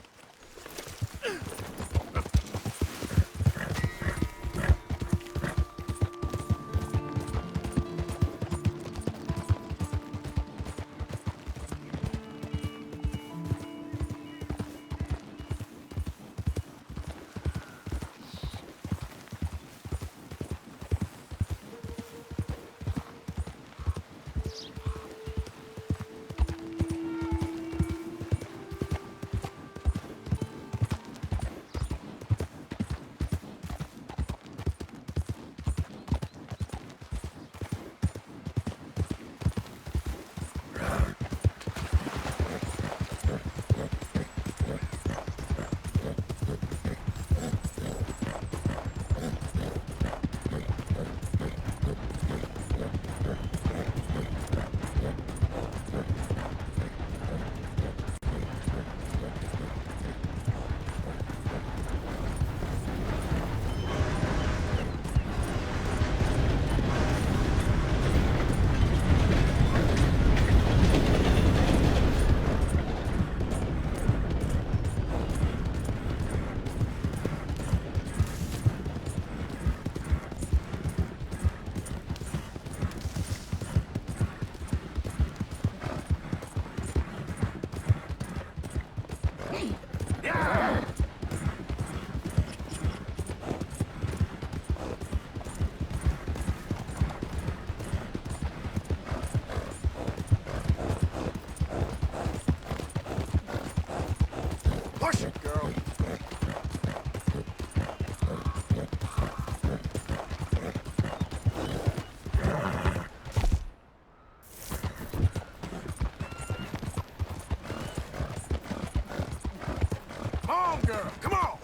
girl. Come on!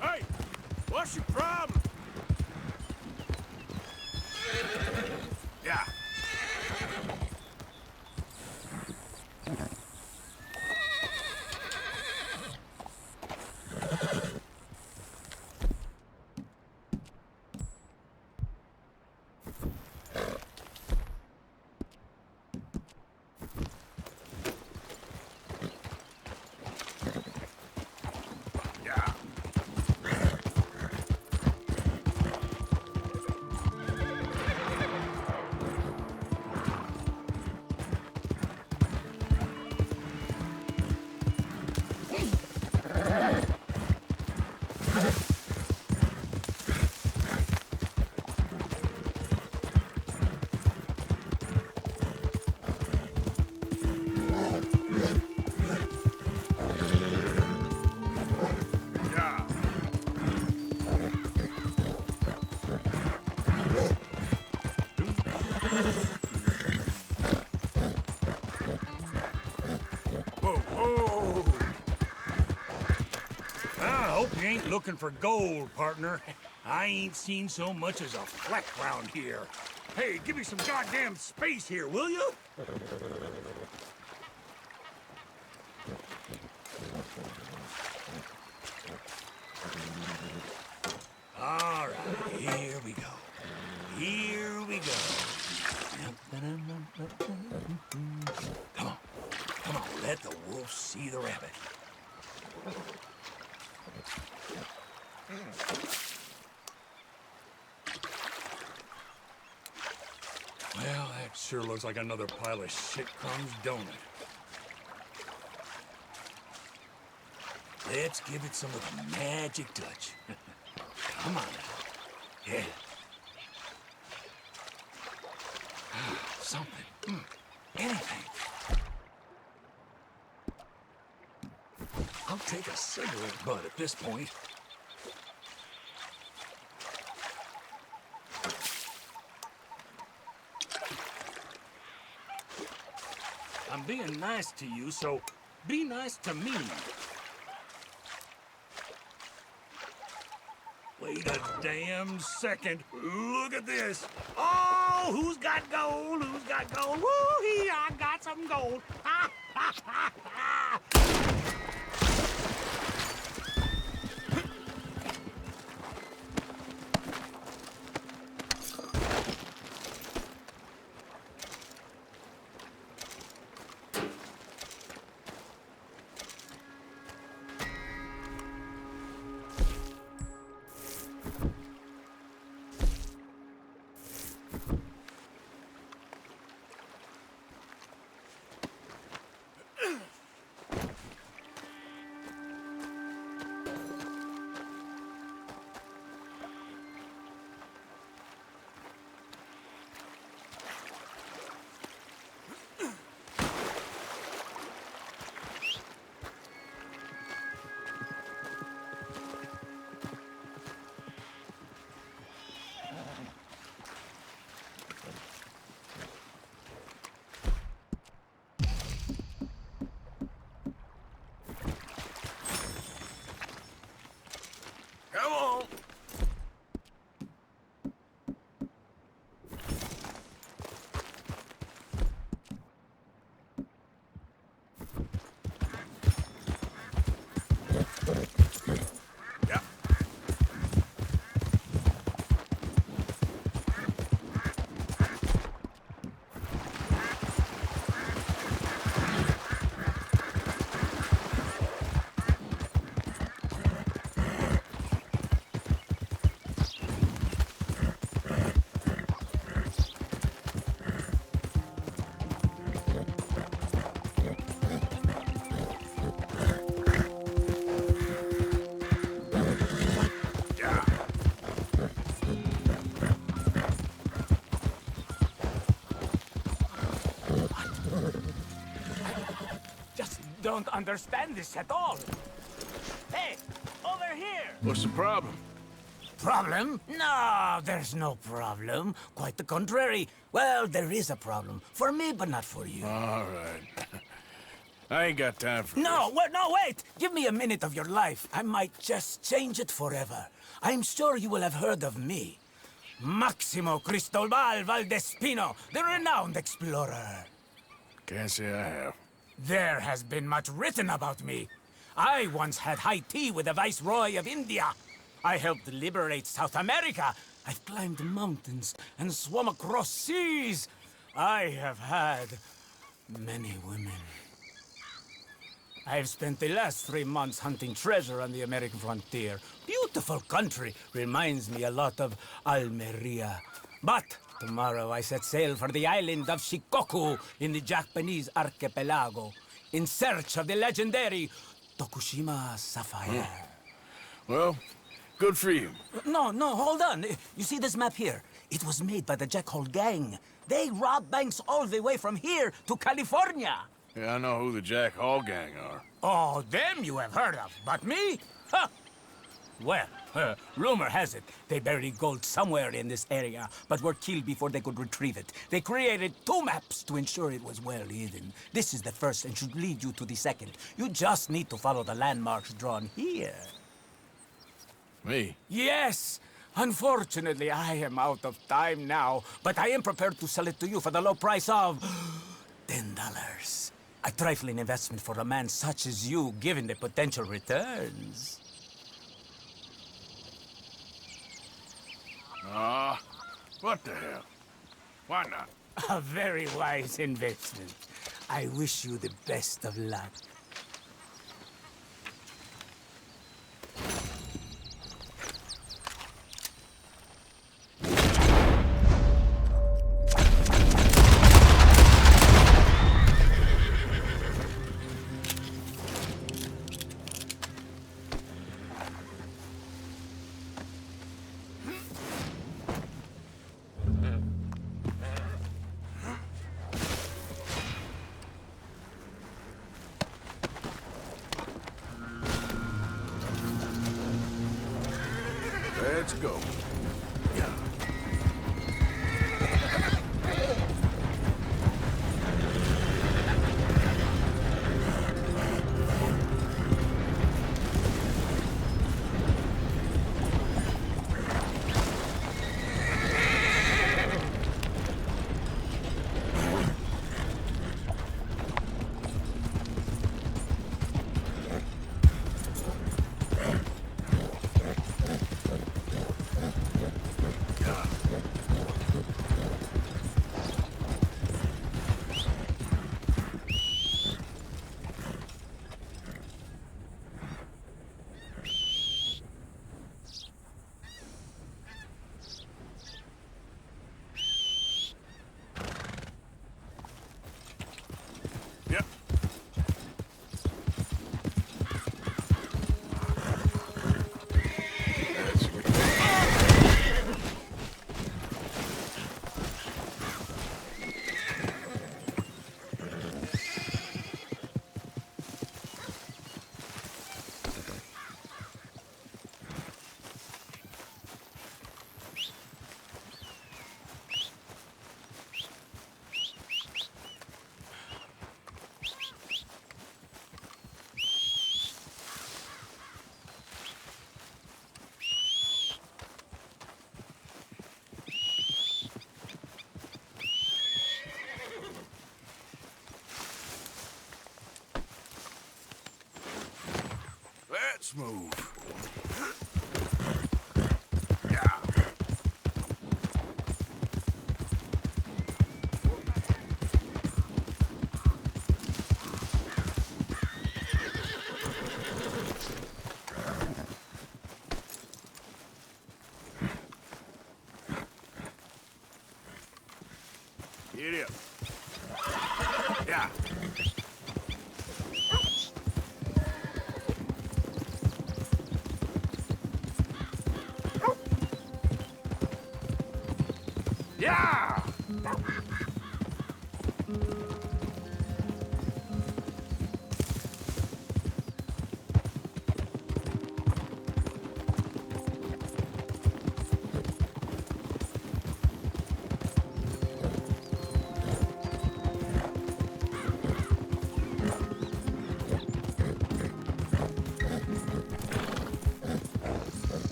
Hey, what's your problem? Yeah. Whoa, whoa! I hope you ain't looking for gold, partner. I ain't seen so much as a fleck round here. Hey, give me some goddamn space here, will you? All right, here we go. Here we go. Come on. Come on, let the wolf see the rabbit. Well, that sure looks like another pile of shit crumbs, don't it? Let's give it some of the magic touch. Come on now. Yeah. Something. Anything. I'll take a cigarette butt at this point. I'm being nice to you, so be nice to me. Wait a damn second. Look at this. Oh, who's got gold? Who's got gold? Woo-hee, I got some gold. Ha, ha, ha, ha. Come on. Don't understand this at all. Hey, over here! What's the problem? Problem? No, there's no problem. Quite the contrary. Well, there is a problem. For me, but not for you. All right. I ain't got time for No, wait! Give me a minute of your life. I might just change it forever. I'm sure you will have heard of me. Maximo Cristobal Valdespino, the renowned explorer. Can't say I have. There has been much written about me. I once had high tea with the Viceroy of India. I helped liberate South America. I've climbed mountains and swum across seas. I have had many women. I've spent the last 3 months hunting treasure on the American frontier. Beautiful country. Reminds me a lot of Almeria. But tomorrow I set sail for the island of Shikoku in the Japanese archipelago in search of the legendary Tokushima sapphire. Well, good for you. No, hold on. You see this map here? It was made by the Jackhole Gang. They rob banks all the way from here to California. Yeah, I know who the Jack Hall gang are. Oh, them you have heard of, but me? Huh. Well, rumor has it they buried gold somewhere in this area, but were killed before they could retrieve it. They created 2 maps to ensure it was well hidden. This is the first and should lead you to the second. You just need to follow the landmarks drawn here. Me? Yes! Unfortunately, I am out of time now, but I am prepared to sell it to you for the low price of $10. A trifling investment for a man such as you, given the potential returns. What the hell? Why not? A very wise investment. I wish you the best of luck. Let's go. Let's move. Get up. Yeah. Yeah!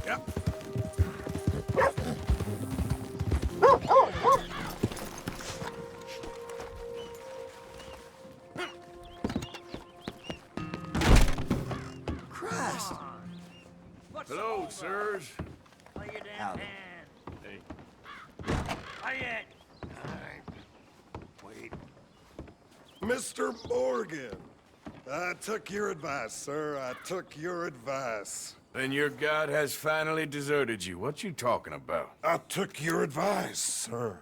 Yep. Christ. Hello, sirs. Lay your damn Howdy. hand. Hey. Lay it. Wait. Mr. Morgan, I took your advice, sir. I took your advice. Then your god has finally deserted you. What you talking about? I took your advice, sir.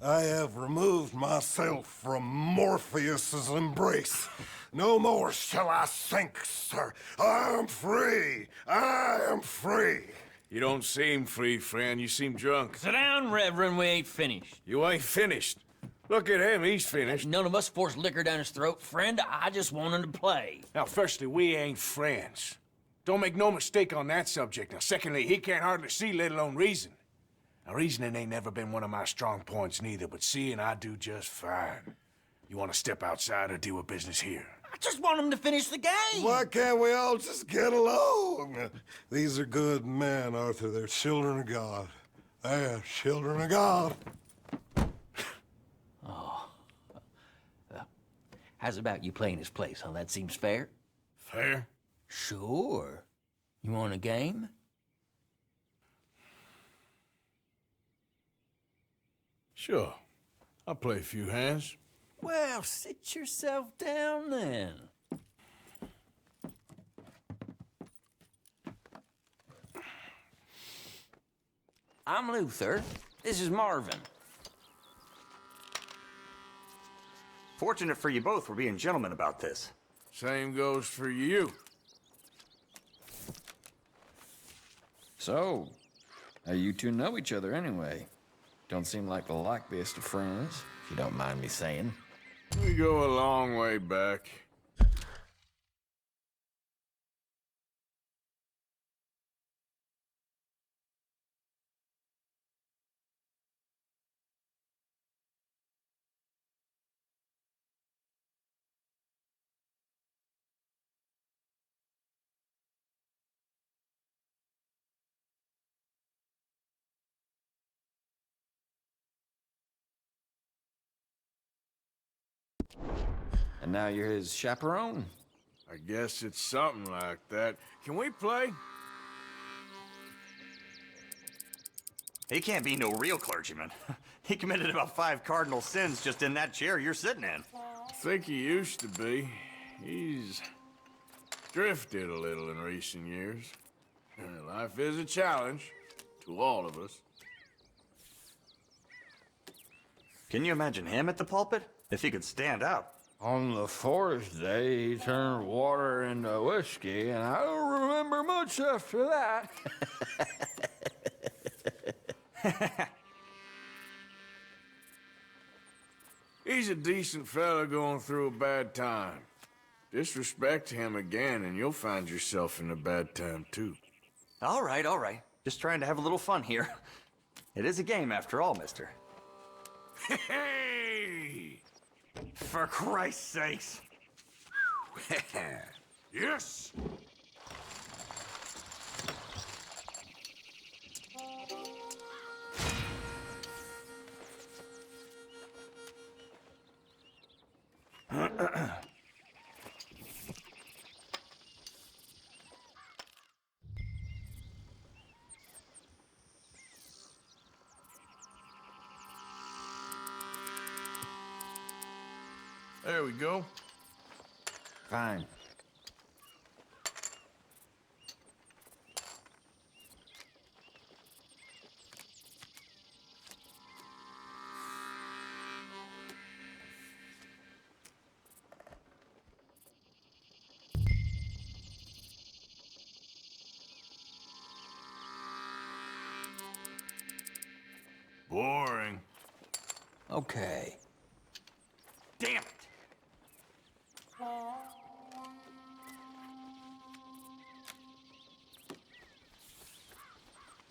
I have removed myself from Morpheus's embrace. No more shall I sink, sir. I am free. I am free. You don't seem free, friend. You seem drunk. Sit down, Reverend. We ain't finished. You ain't finished. Look at him. He's finished. None of us forced liquor down his throat. Friend, I just wanted to play. Now, firstly, we ain't friends. Don't make no mistake on that subject. Now, secondly, he can't hardly see, let alone reason. Now, reasoning ain't never been one of my strong points neither, but seeing I do just fine. You want to step outside or deal with business here? I just want him to finish the game. Why can't we all just get along? These are good men, Arthur. They're children of God. They are children of God. How's about you playing his place, huh? That seems fair? Fair? Sure. You want a game? Sure. I'll play a few hands. Well, sit yourself down then. I'm Luther. This is Marvin. Fortunate for you both, we're being gentlemen about this. Same goes for you. So, how you two know each other anyway? Don't seem like the likeliest of friends, if you don't mind me saying. We go a long way back. And now you're his chaperone? I guess it's something like that. Can we play? He can't be no real clergyman. He committed about 5 cardinal sins just in that chair you're sitting in. I think he used to be. He's drifted a little in recent years. Life is a challenge to all of us. Can you imagine him at the pulpit? If he could stand up. On the 4th day, he turned water into whiskey, and I don't remember much after that. He's a decent fella going through a bad time. Disrespect him again, and you'll find yourself in a bad time, too. All right, all right. Just trying to have a little fun here. It is a game after all, mister. Hey! For Christ's sakes. Yes! There we go. Fine. Boring. Okay. Damn it!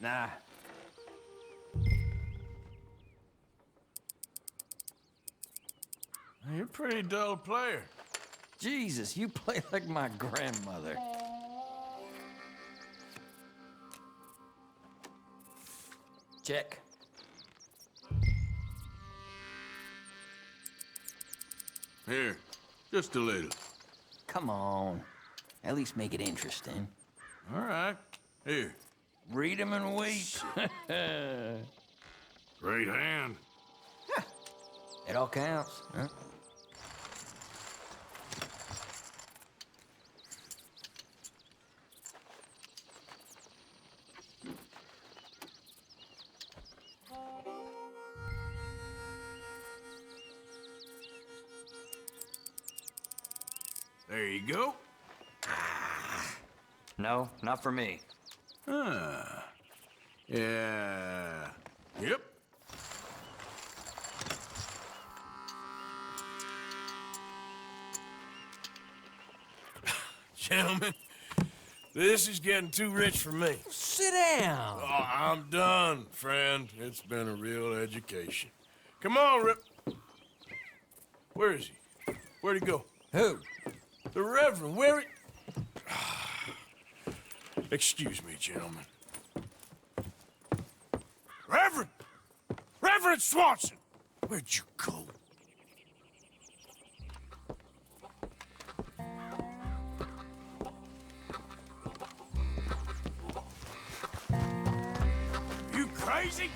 Nah. You're a pretty dull player. Jesus, you play like my grandmother. Check. Here, just a little. Come on. At least make it interesting. All right. Here. Read 'em and weep. Great hand. It all counts, huh? There you go. No, not for me. Ah. Yeah. Yep. Gentlemen, this is getting too rich for me. Sit down. Oh, I'm done, friend. It's been a real education. Come on, Rip. Where is he? Where'd he go? Who? The Reverend. Where? Excuse me, gentlemen. Reverend! Reverend Swanson! Where'd you go? You crazy?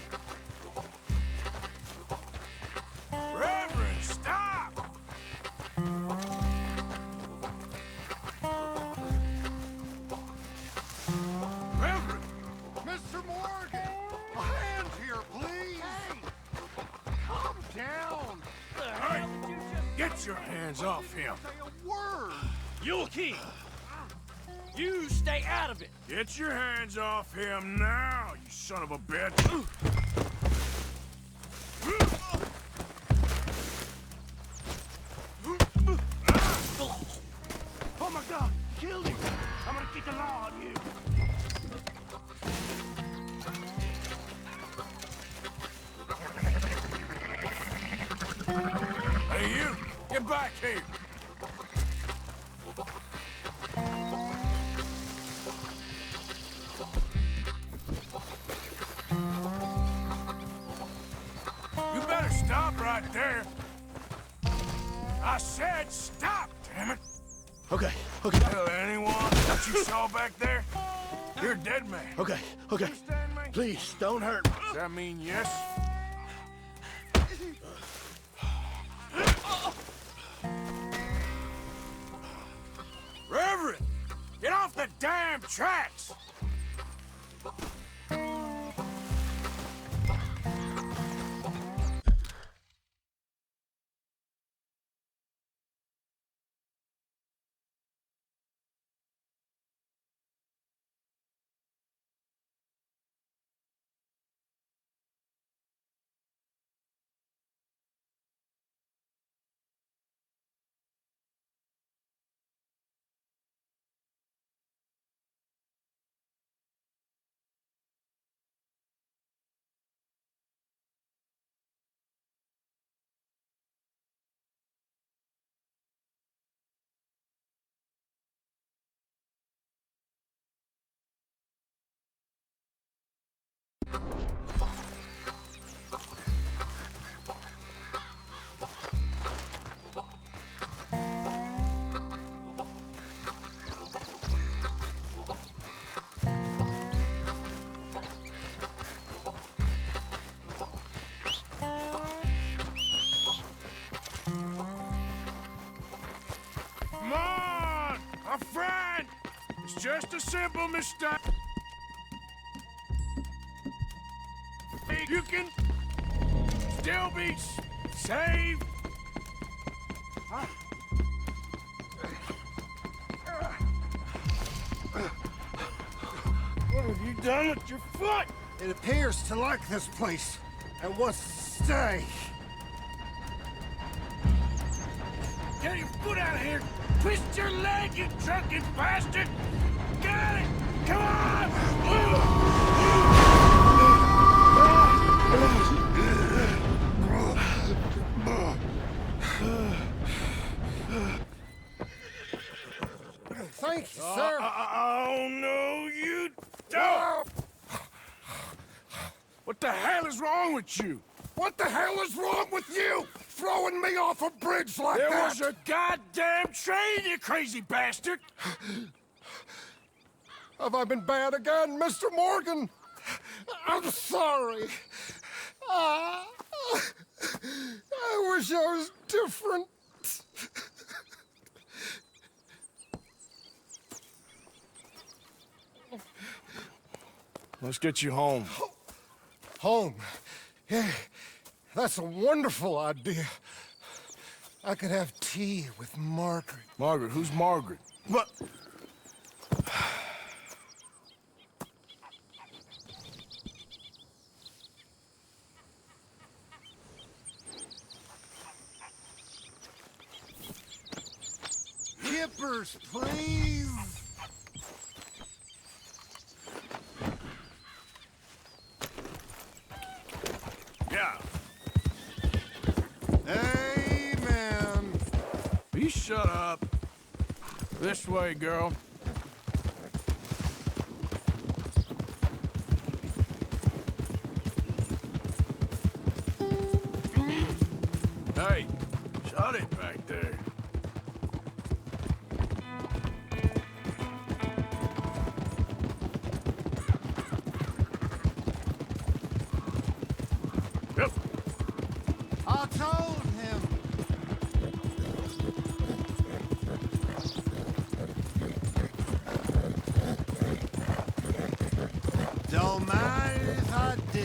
Reverend, stop! Reverend! Mr. Morgan! A hand here, please! Hey! Calm down! Hey, get your hands off him. Say a word! Joachim! You stay out of it! Get your hands off him now, you son of a bitch. Oh my God! Killed him! I'm gonna get the law on you! Hey, you! Get back here! You better stop right there! I said stop, damn it! Okay, okay. Tell anyone what you saw back there? You're a dead man. Okay, okay. Understand me? Please, don't hurt me. Does that mean yes? Reverend! Get off the damn tracks! Come on! A friend! It's just a simple mistake. You can still be saved. Huh? What have you done with your foot? It appears to like this place and wants to stay. Get your foot out of here! Twist your leg, you drunken bastard! Get it! Come on! Thank you, sir. Oh, no, you don't! What the hell is wrong with you? What the hell is wrong with you? Throwing me off a bridge like There that? was a goddamn train, you crazy bastard! Have I been bad again, Mr. Morgan? I'm sorry. I wish I was different. Let's get you home. Home? Yeah, that's a wonderful idea. I could have tea with Margaret. Margaret? Who's Margaret? What? Kippers, please. Yeah. Amen. You shut up. This way, girl. Hey, shut it back there. Yep. I told him. Don't mind if I do.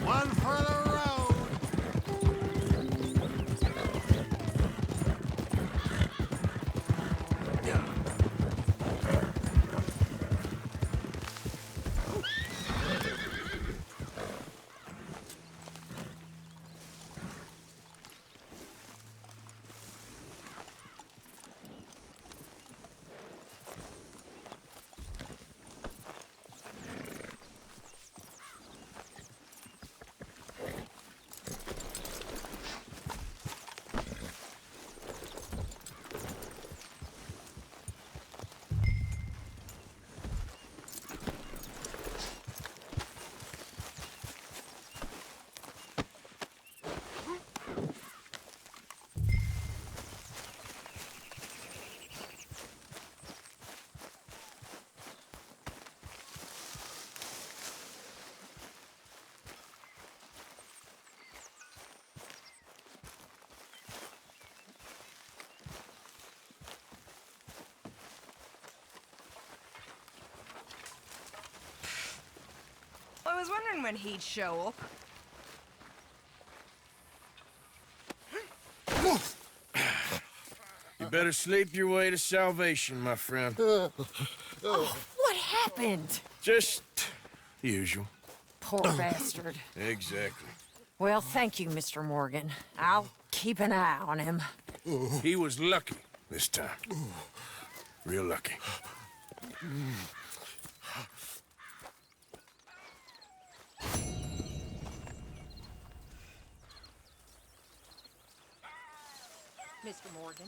One for the road. I was wondering when he'd show up. You better sleep your way to salvation, my friend. Oh, what happened? Just the usual. Poor bastard. Exactly. Well, thank you, Mr. Morgan. I'll keep an eye on him. He was lucky this time. Real lucky. Mr. Morgan?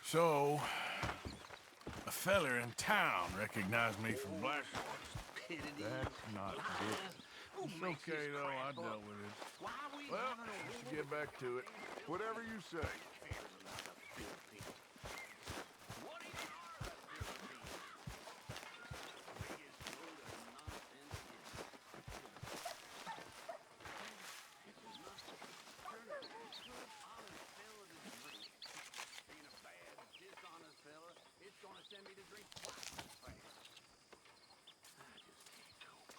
So, a feller in town recognized me from Black. That's not good. It's okay, though. I dealt with it. Well, let's get back to it. Whatever you say. It's gonna send me to drink twice as fast. I just can't cope.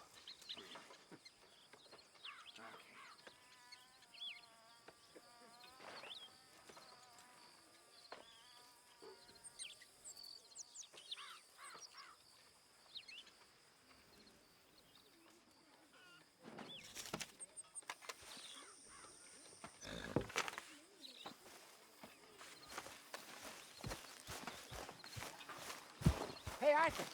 Really. Okay. Hey, Arthur.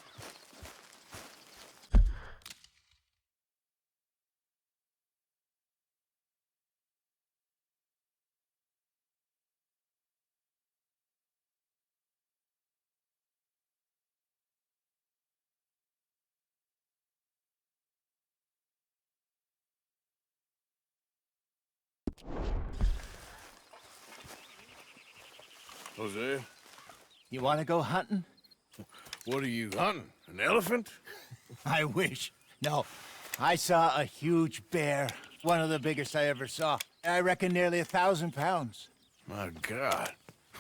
Jose? You want to go hunting? What are you hunting? An elephant? I wish. No, I saw a huge bear. One of the biggest I ever saw. I reckon nearly 1,000 pounds. My God.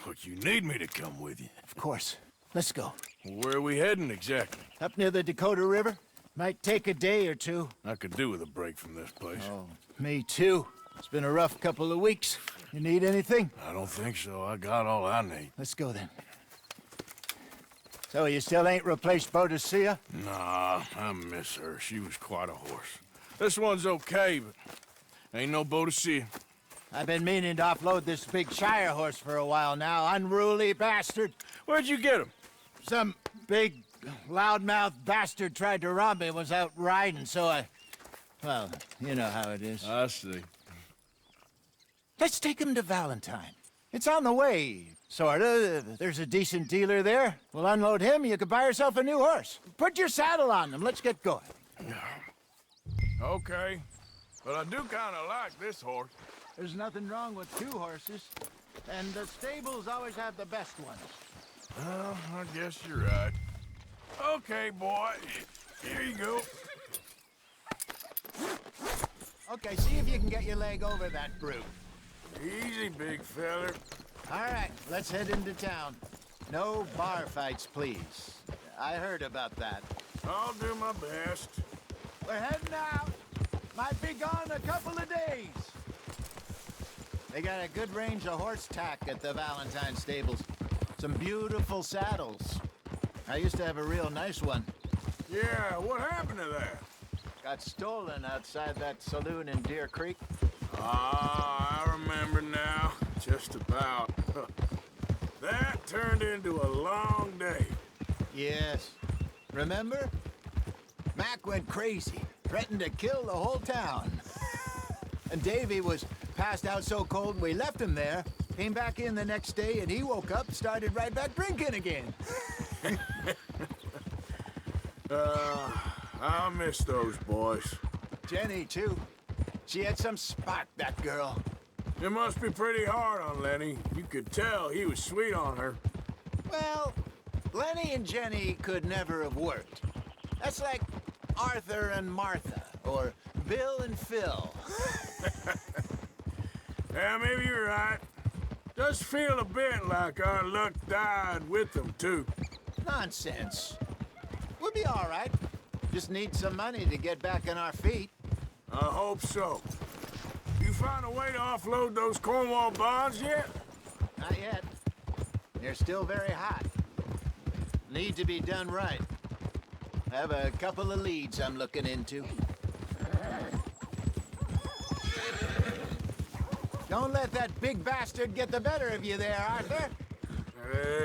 Look, you need me to come with you. Of course. Let's go. Where are we heading exactly? Up near the Dakota River. Might take a day or two. I could do with a break from this place. Oh, me too. It's been a rough couple of weeks. You need anything? I don't think so. I got all I need. Let's go then. So you still ain't replaced Boadicea? Nah, I miss her. She was quite a horse. This one's okay, but ain't no Boadicea. I've been meaning to offload this big Shire horse for a while now. Unruly bastard. Where'd you get him? Some big, loudmouth bastard tried to rob me, was out riding, so I... Well, you know how it is. I see. Let's take him to Valentine. It's on the way, sorta. There's a decent dealer there. We'll unload him, you could buy yourself a new horse. Put your saddle on him, let's get going. Okay, but I do kind of like this horse. There's nothing wrong with two horses, and the stables always have the best ones. Well, I guess you're right. Okay, boy. Here you go. Okay, see if you can get your leg over that brute. Easy, big feller. All right, let's head into town. No bar fights, please. I heard about that. I'll do my best. We're heading out. Might be gone a couple of days. They got a good range of horse tack at the Valentine stables. Some beautiful saddles. I used to have a real nice one. Yeah, what happened to that? Got stolen outside that saloon in Deer Creek. Ah, I remember now. Just about. That turned into a long day. Yes. Remember? Mac went crazy, threatened to kill the whole town. And Davy was passed out so cold we left him there, came back in the next day, and he woke up, started right back drinking again. I miss those boys. Jenny, too. She had some spark, that girl. It must be pretty hard on Lenny. You could tell he was sweet on her. Well, Lenny and Jenny could never have worked. That's like Arthur and Martha, or Bill and Phil. Yeah, maybe you're right. Does feel a bit like our luck died with them, too. Nonsense. We'll be all right. Just need some money to get back on our feet. I hope so. You find a way to offload those Cornwall bonds yet? Not yet. They're still very hot. Need to be done right. I have a couple of leads I'm looking into. Don't let that big bastard get the better of you there, Arthur.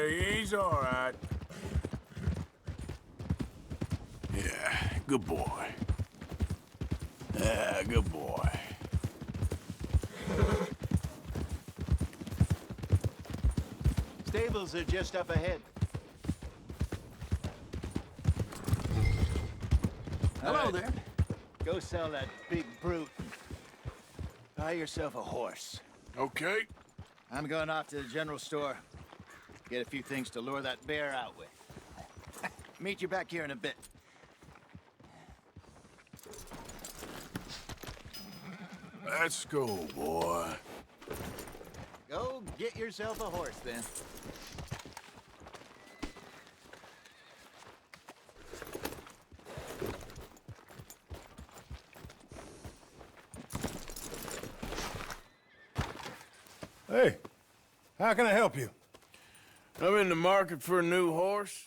He's all right. Yeah, good boy. Yeah, good boy. Stables are just up ahead. Hello there. Go sell that big brute. Buy yourself a horse. Okay. I'm going off to the general store. Get a few things to lure that bear out with. Meet you back here in a bit. Let's go, boy. Go get yourself a horse, then. Hey, how can I help you? I'm in the market for a new horse.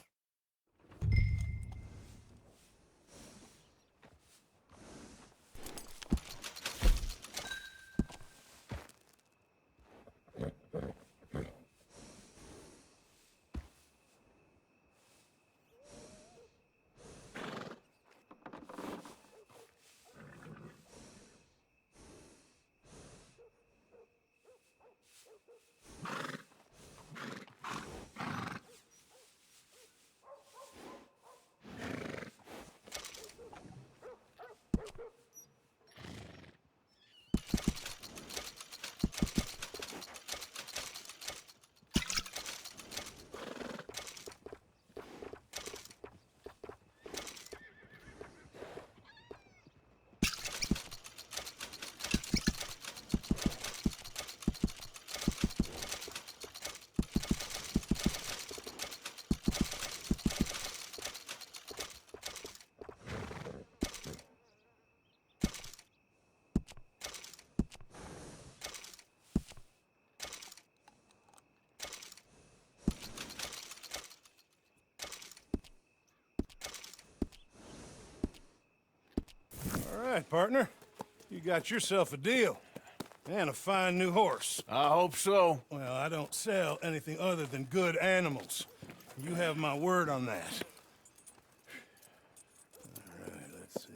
All right, partner. You got yourself a deal. And a fine new horse. I hope so. Well, I don't sell anything other than good animals. You have my word on that. All right, let's see.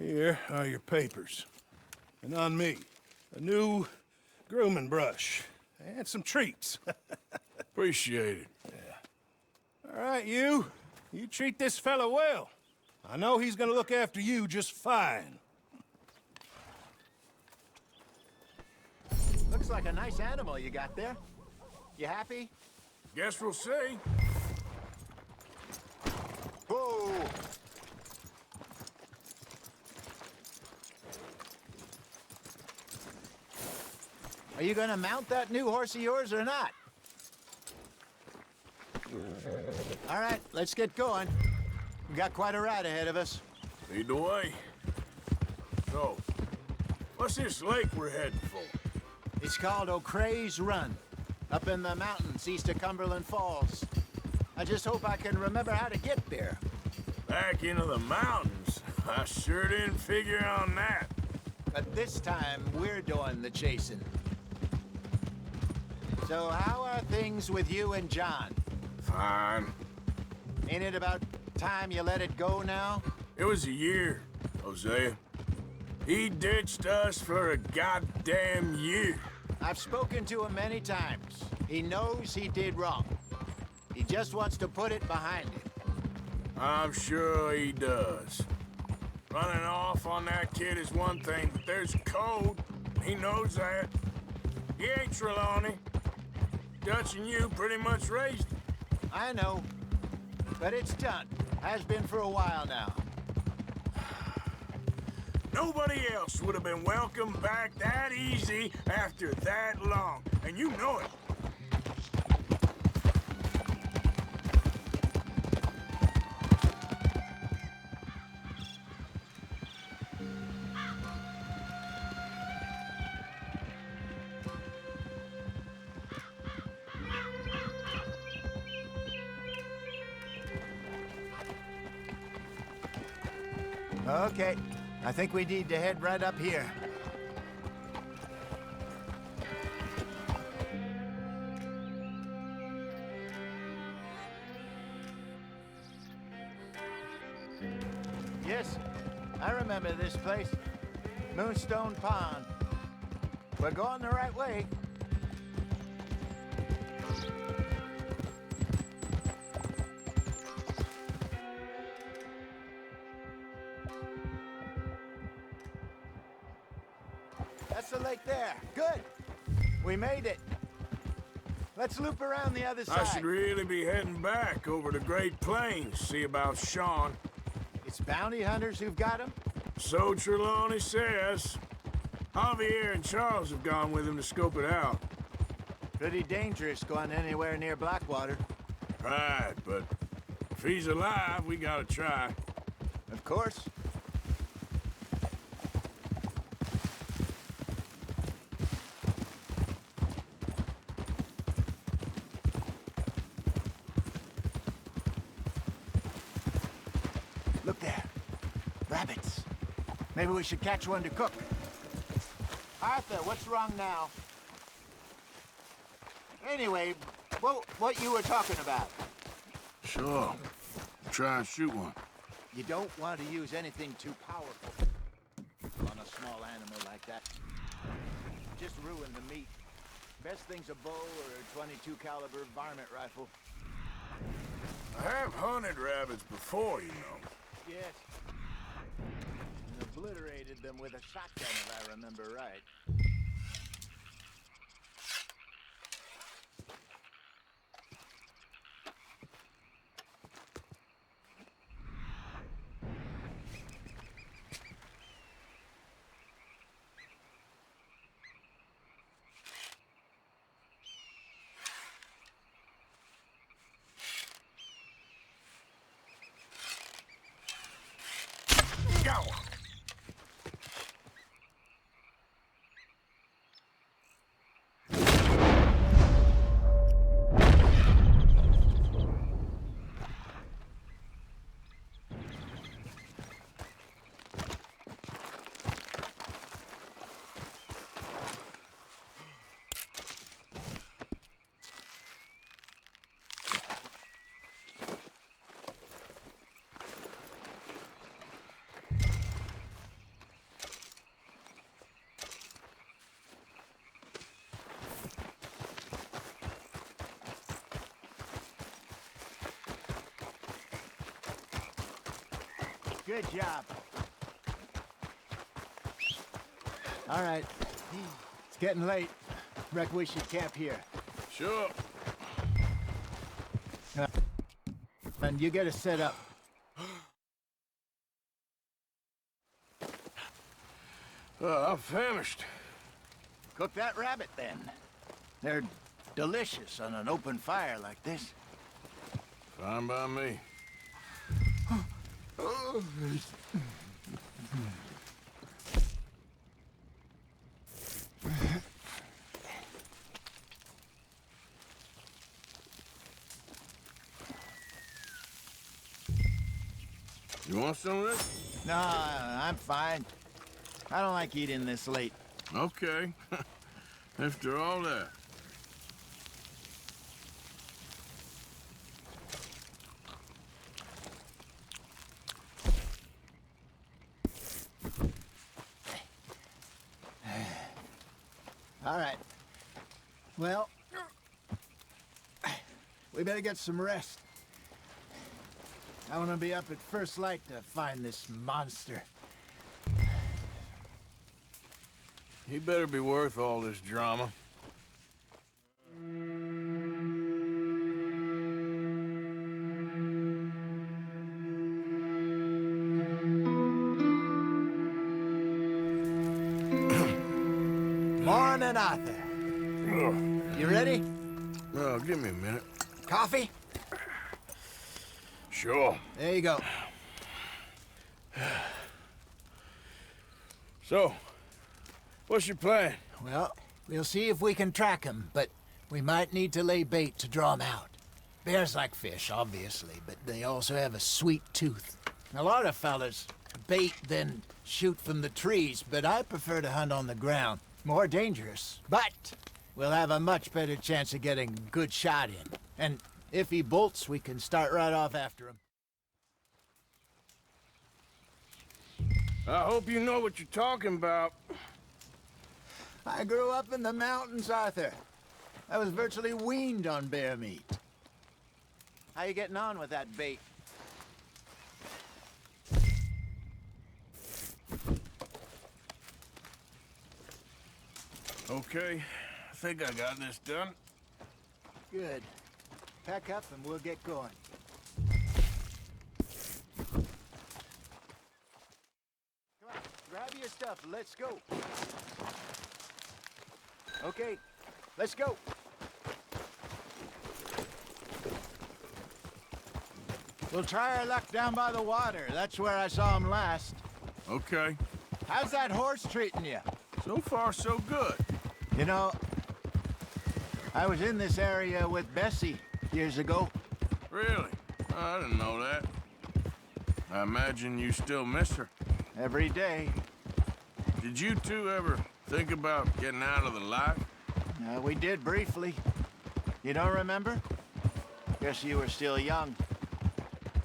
Here are your papers. And on me, a new grooming brush. And some treats. Appreciate it. All right, you treat this fella well. I know he's gonna look after you just fine. Looks like a nice animal you got there. You happy? Guess we'll see. Whoa! Are you gonna mount that new horse of yours or not? All right, let's get going. We got quite a ride ahead of us. Lead the way. So, what's this lake we're heading for? It's called O'Creagh's Run, up in the mountains east of Cumberland Falls. I just hope I can remember how to get there. Back into the mountains? I sure didn't figure on that. But this time, we're doing the chasing. So how are things with you and John? Fine. Ain't it about time you let it go now? It was a year, Hosea. He ditched us for a goddamn year. I've spoken to him many times. He knows he did wrong. He just wants to put it behind him. I'm sure he does. Running off on that kid is one thing, but there's a code. He knows that. He ain't Trelawney. Dutch and you pretty much raised him. I know. But it's done. Has been for a while now. Nobody else would have been welcomed back that easy after that long. And you know it. Okay. I think we need to head right up here. Yes, I remember this place. Moonstone Pond. We're going the right way. That's the lake there. Good. We made it. Let's loop around the other side. I should really be heading back over the Great Plains, see about Sean. It's bounty hunters who've got him? So Trelawney says. Javier and Charles have gone with him to scope it out. Pretty dangerous going anywhere near Blackwater. Right, but if he's alive, we gotta try. Of course. Look there. Rabbits. Maybe we should catch one to cook. Arthur, what's wrong now? Anyway, what you were talking about? Sure. Try and shoot one. You don't want to use anything too powerful on a small animal like that. Just ruin the meat. Best thing's a bow or a .22 caliber varmint rifle. I have hunted rabbits before, you know. Yes. And obliterated them with a shotgun, if I remember right. Go! Good job. All right. It's getting late. Reckon we should camp here. Sure. And you get us set up. I'm famished. Cook that rabbit, then. They're delicious on an open fire like this. Fine by me. You want some of this? No, I'm fine. I don't like eating this late. Okay. After all that. All right. Well, we better get some rest. I want to be up at first light to find this monster. He better be worth all this drama. Morning, Arthur. You ready? Well, give me a minute. Coffee? Sure. There you go. So, what's your plan? Well, we'll see if we can track him, but we might need to lay bait to draw him out. Bears like fish, obviously, but they also have a sweet tooth. A lot of fellas bait, then shoot from the trees, but I prefer to hunt on the ground. More dangerous, but we'll have a much better chance of getting a good shot in. And if he bolts, we can start right off after him. I hope you know what you're talking about. I grew up in the mountains, Arthur. I was virtually weaned on bear meat. How you getting on with that bait? Okay, I think I got this done. Good. Pack up and we'll get going. Come on, grab your stuff. Let's go. Okay, let's go. We'll try our luck down by the water. That's where I saw him last. Okay. How's that horse treating you? So far, so good. You know, I was in this area with Bessie years ago. Really? I didn't know that. I imagine you still miss her. Every day. Did you two ever think about getting out of the life? We did briefly. You don't remember? Guess you were still young.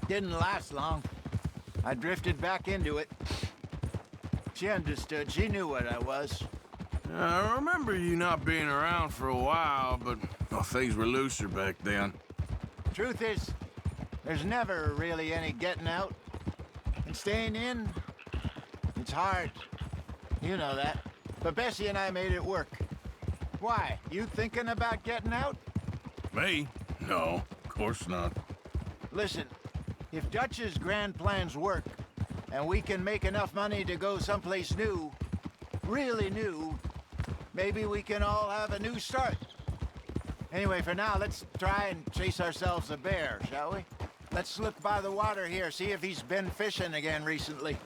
Didn't last long. I drifted back into it. She understood. She knew what I was. I remember you not being around for a while, but well, things were looser back then. Truth is, there's never really any getting out. And staying in, it's hard. You know that. But Bessie and I made it work. Why? You thinking about getting out? Me? No, of course not. Listen, if Dutch's grand plans work, and we can make enough money to go someplace new, really new, maybe we can all have a new start. Anyway, for now, let's try and chase ourselves a bear, shall we? Let's look by the water here, see if he's been fishing again recently.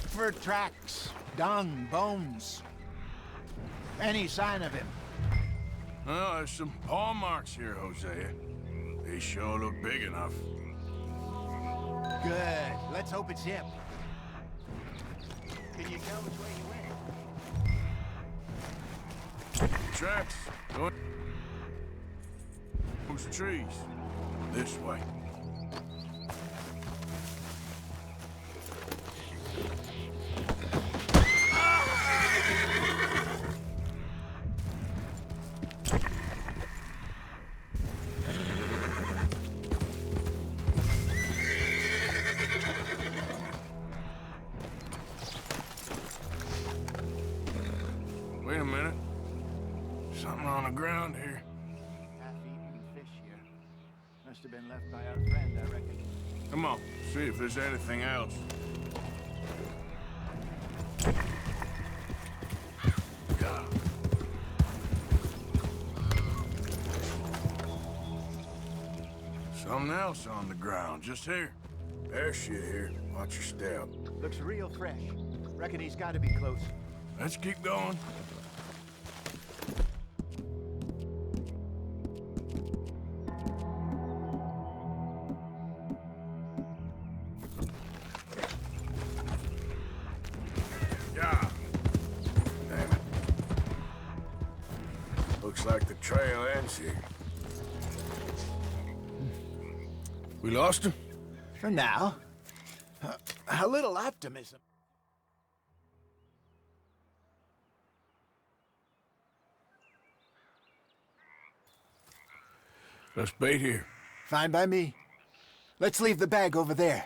For tracks, dung, bones. Any sign of him? Well, there's some paw marks here, Hosea. They sure look big enough. Good. Let's hope it's him. Can you tell which way he went? Tracks. Going those trees. This way. Wait a minute. Something on the ground here. Half-eaten fish here. Must have been left by our friend, I reckon. Come on, see if there's anything else. Yeah. Something else on the ground, just here. There's shit here. Watch your step. Looks real fresh. Reckon he's got to be close. Let's keep going. Yeah. Damn it. Looks like the trail ends here. We lost him? For now. A little optimism. Let's bait here. Fine by me. Let's leave the bag over there.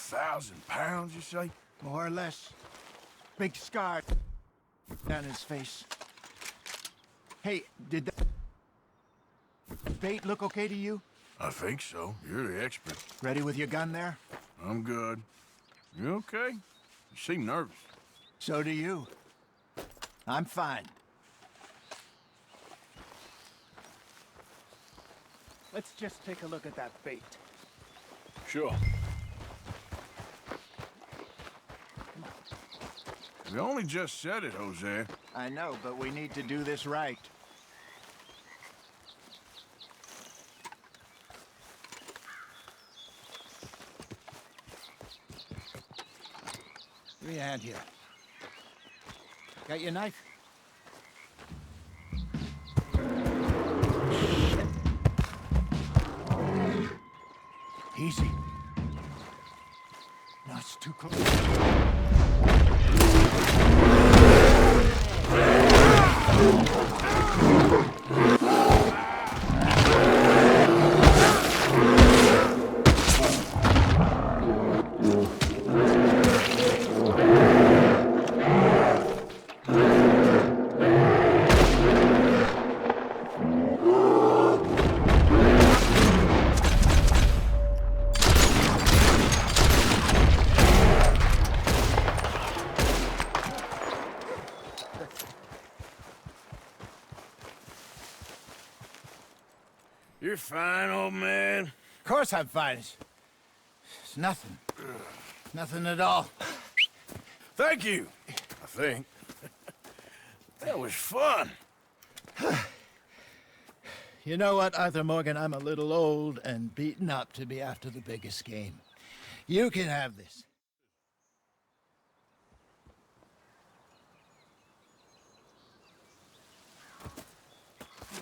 £1,000, you say? More or less. Big scar down his face. Hey, did that bait look okay to you? I think so. You're the expert. Ready with your gun there? I'm good. You okay? You seem nervous. So do you. I'm fine. Let's just take a look at that bait. Sure. We only just said it, Jose. I know, but we need to do this right. Give me a hand here. Got your knife? Easy. No, it's too close. You're fine, old man. Of course I'm fine. It's nothing. Nothing at all. Thank you, I think. That was fun. You know what, Arthur Morgan? I'm a little old and beaten up to be after the biggest game. You can have this.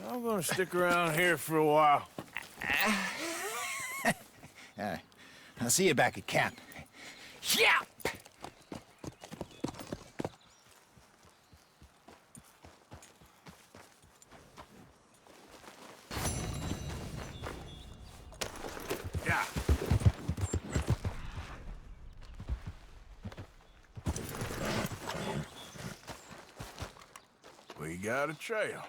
I'm gonna stick around here for a while. I'll see you back at camp. Yeah! Yeah. We got a trail.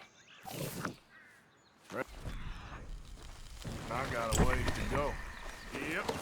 I got a ways to go. Yep.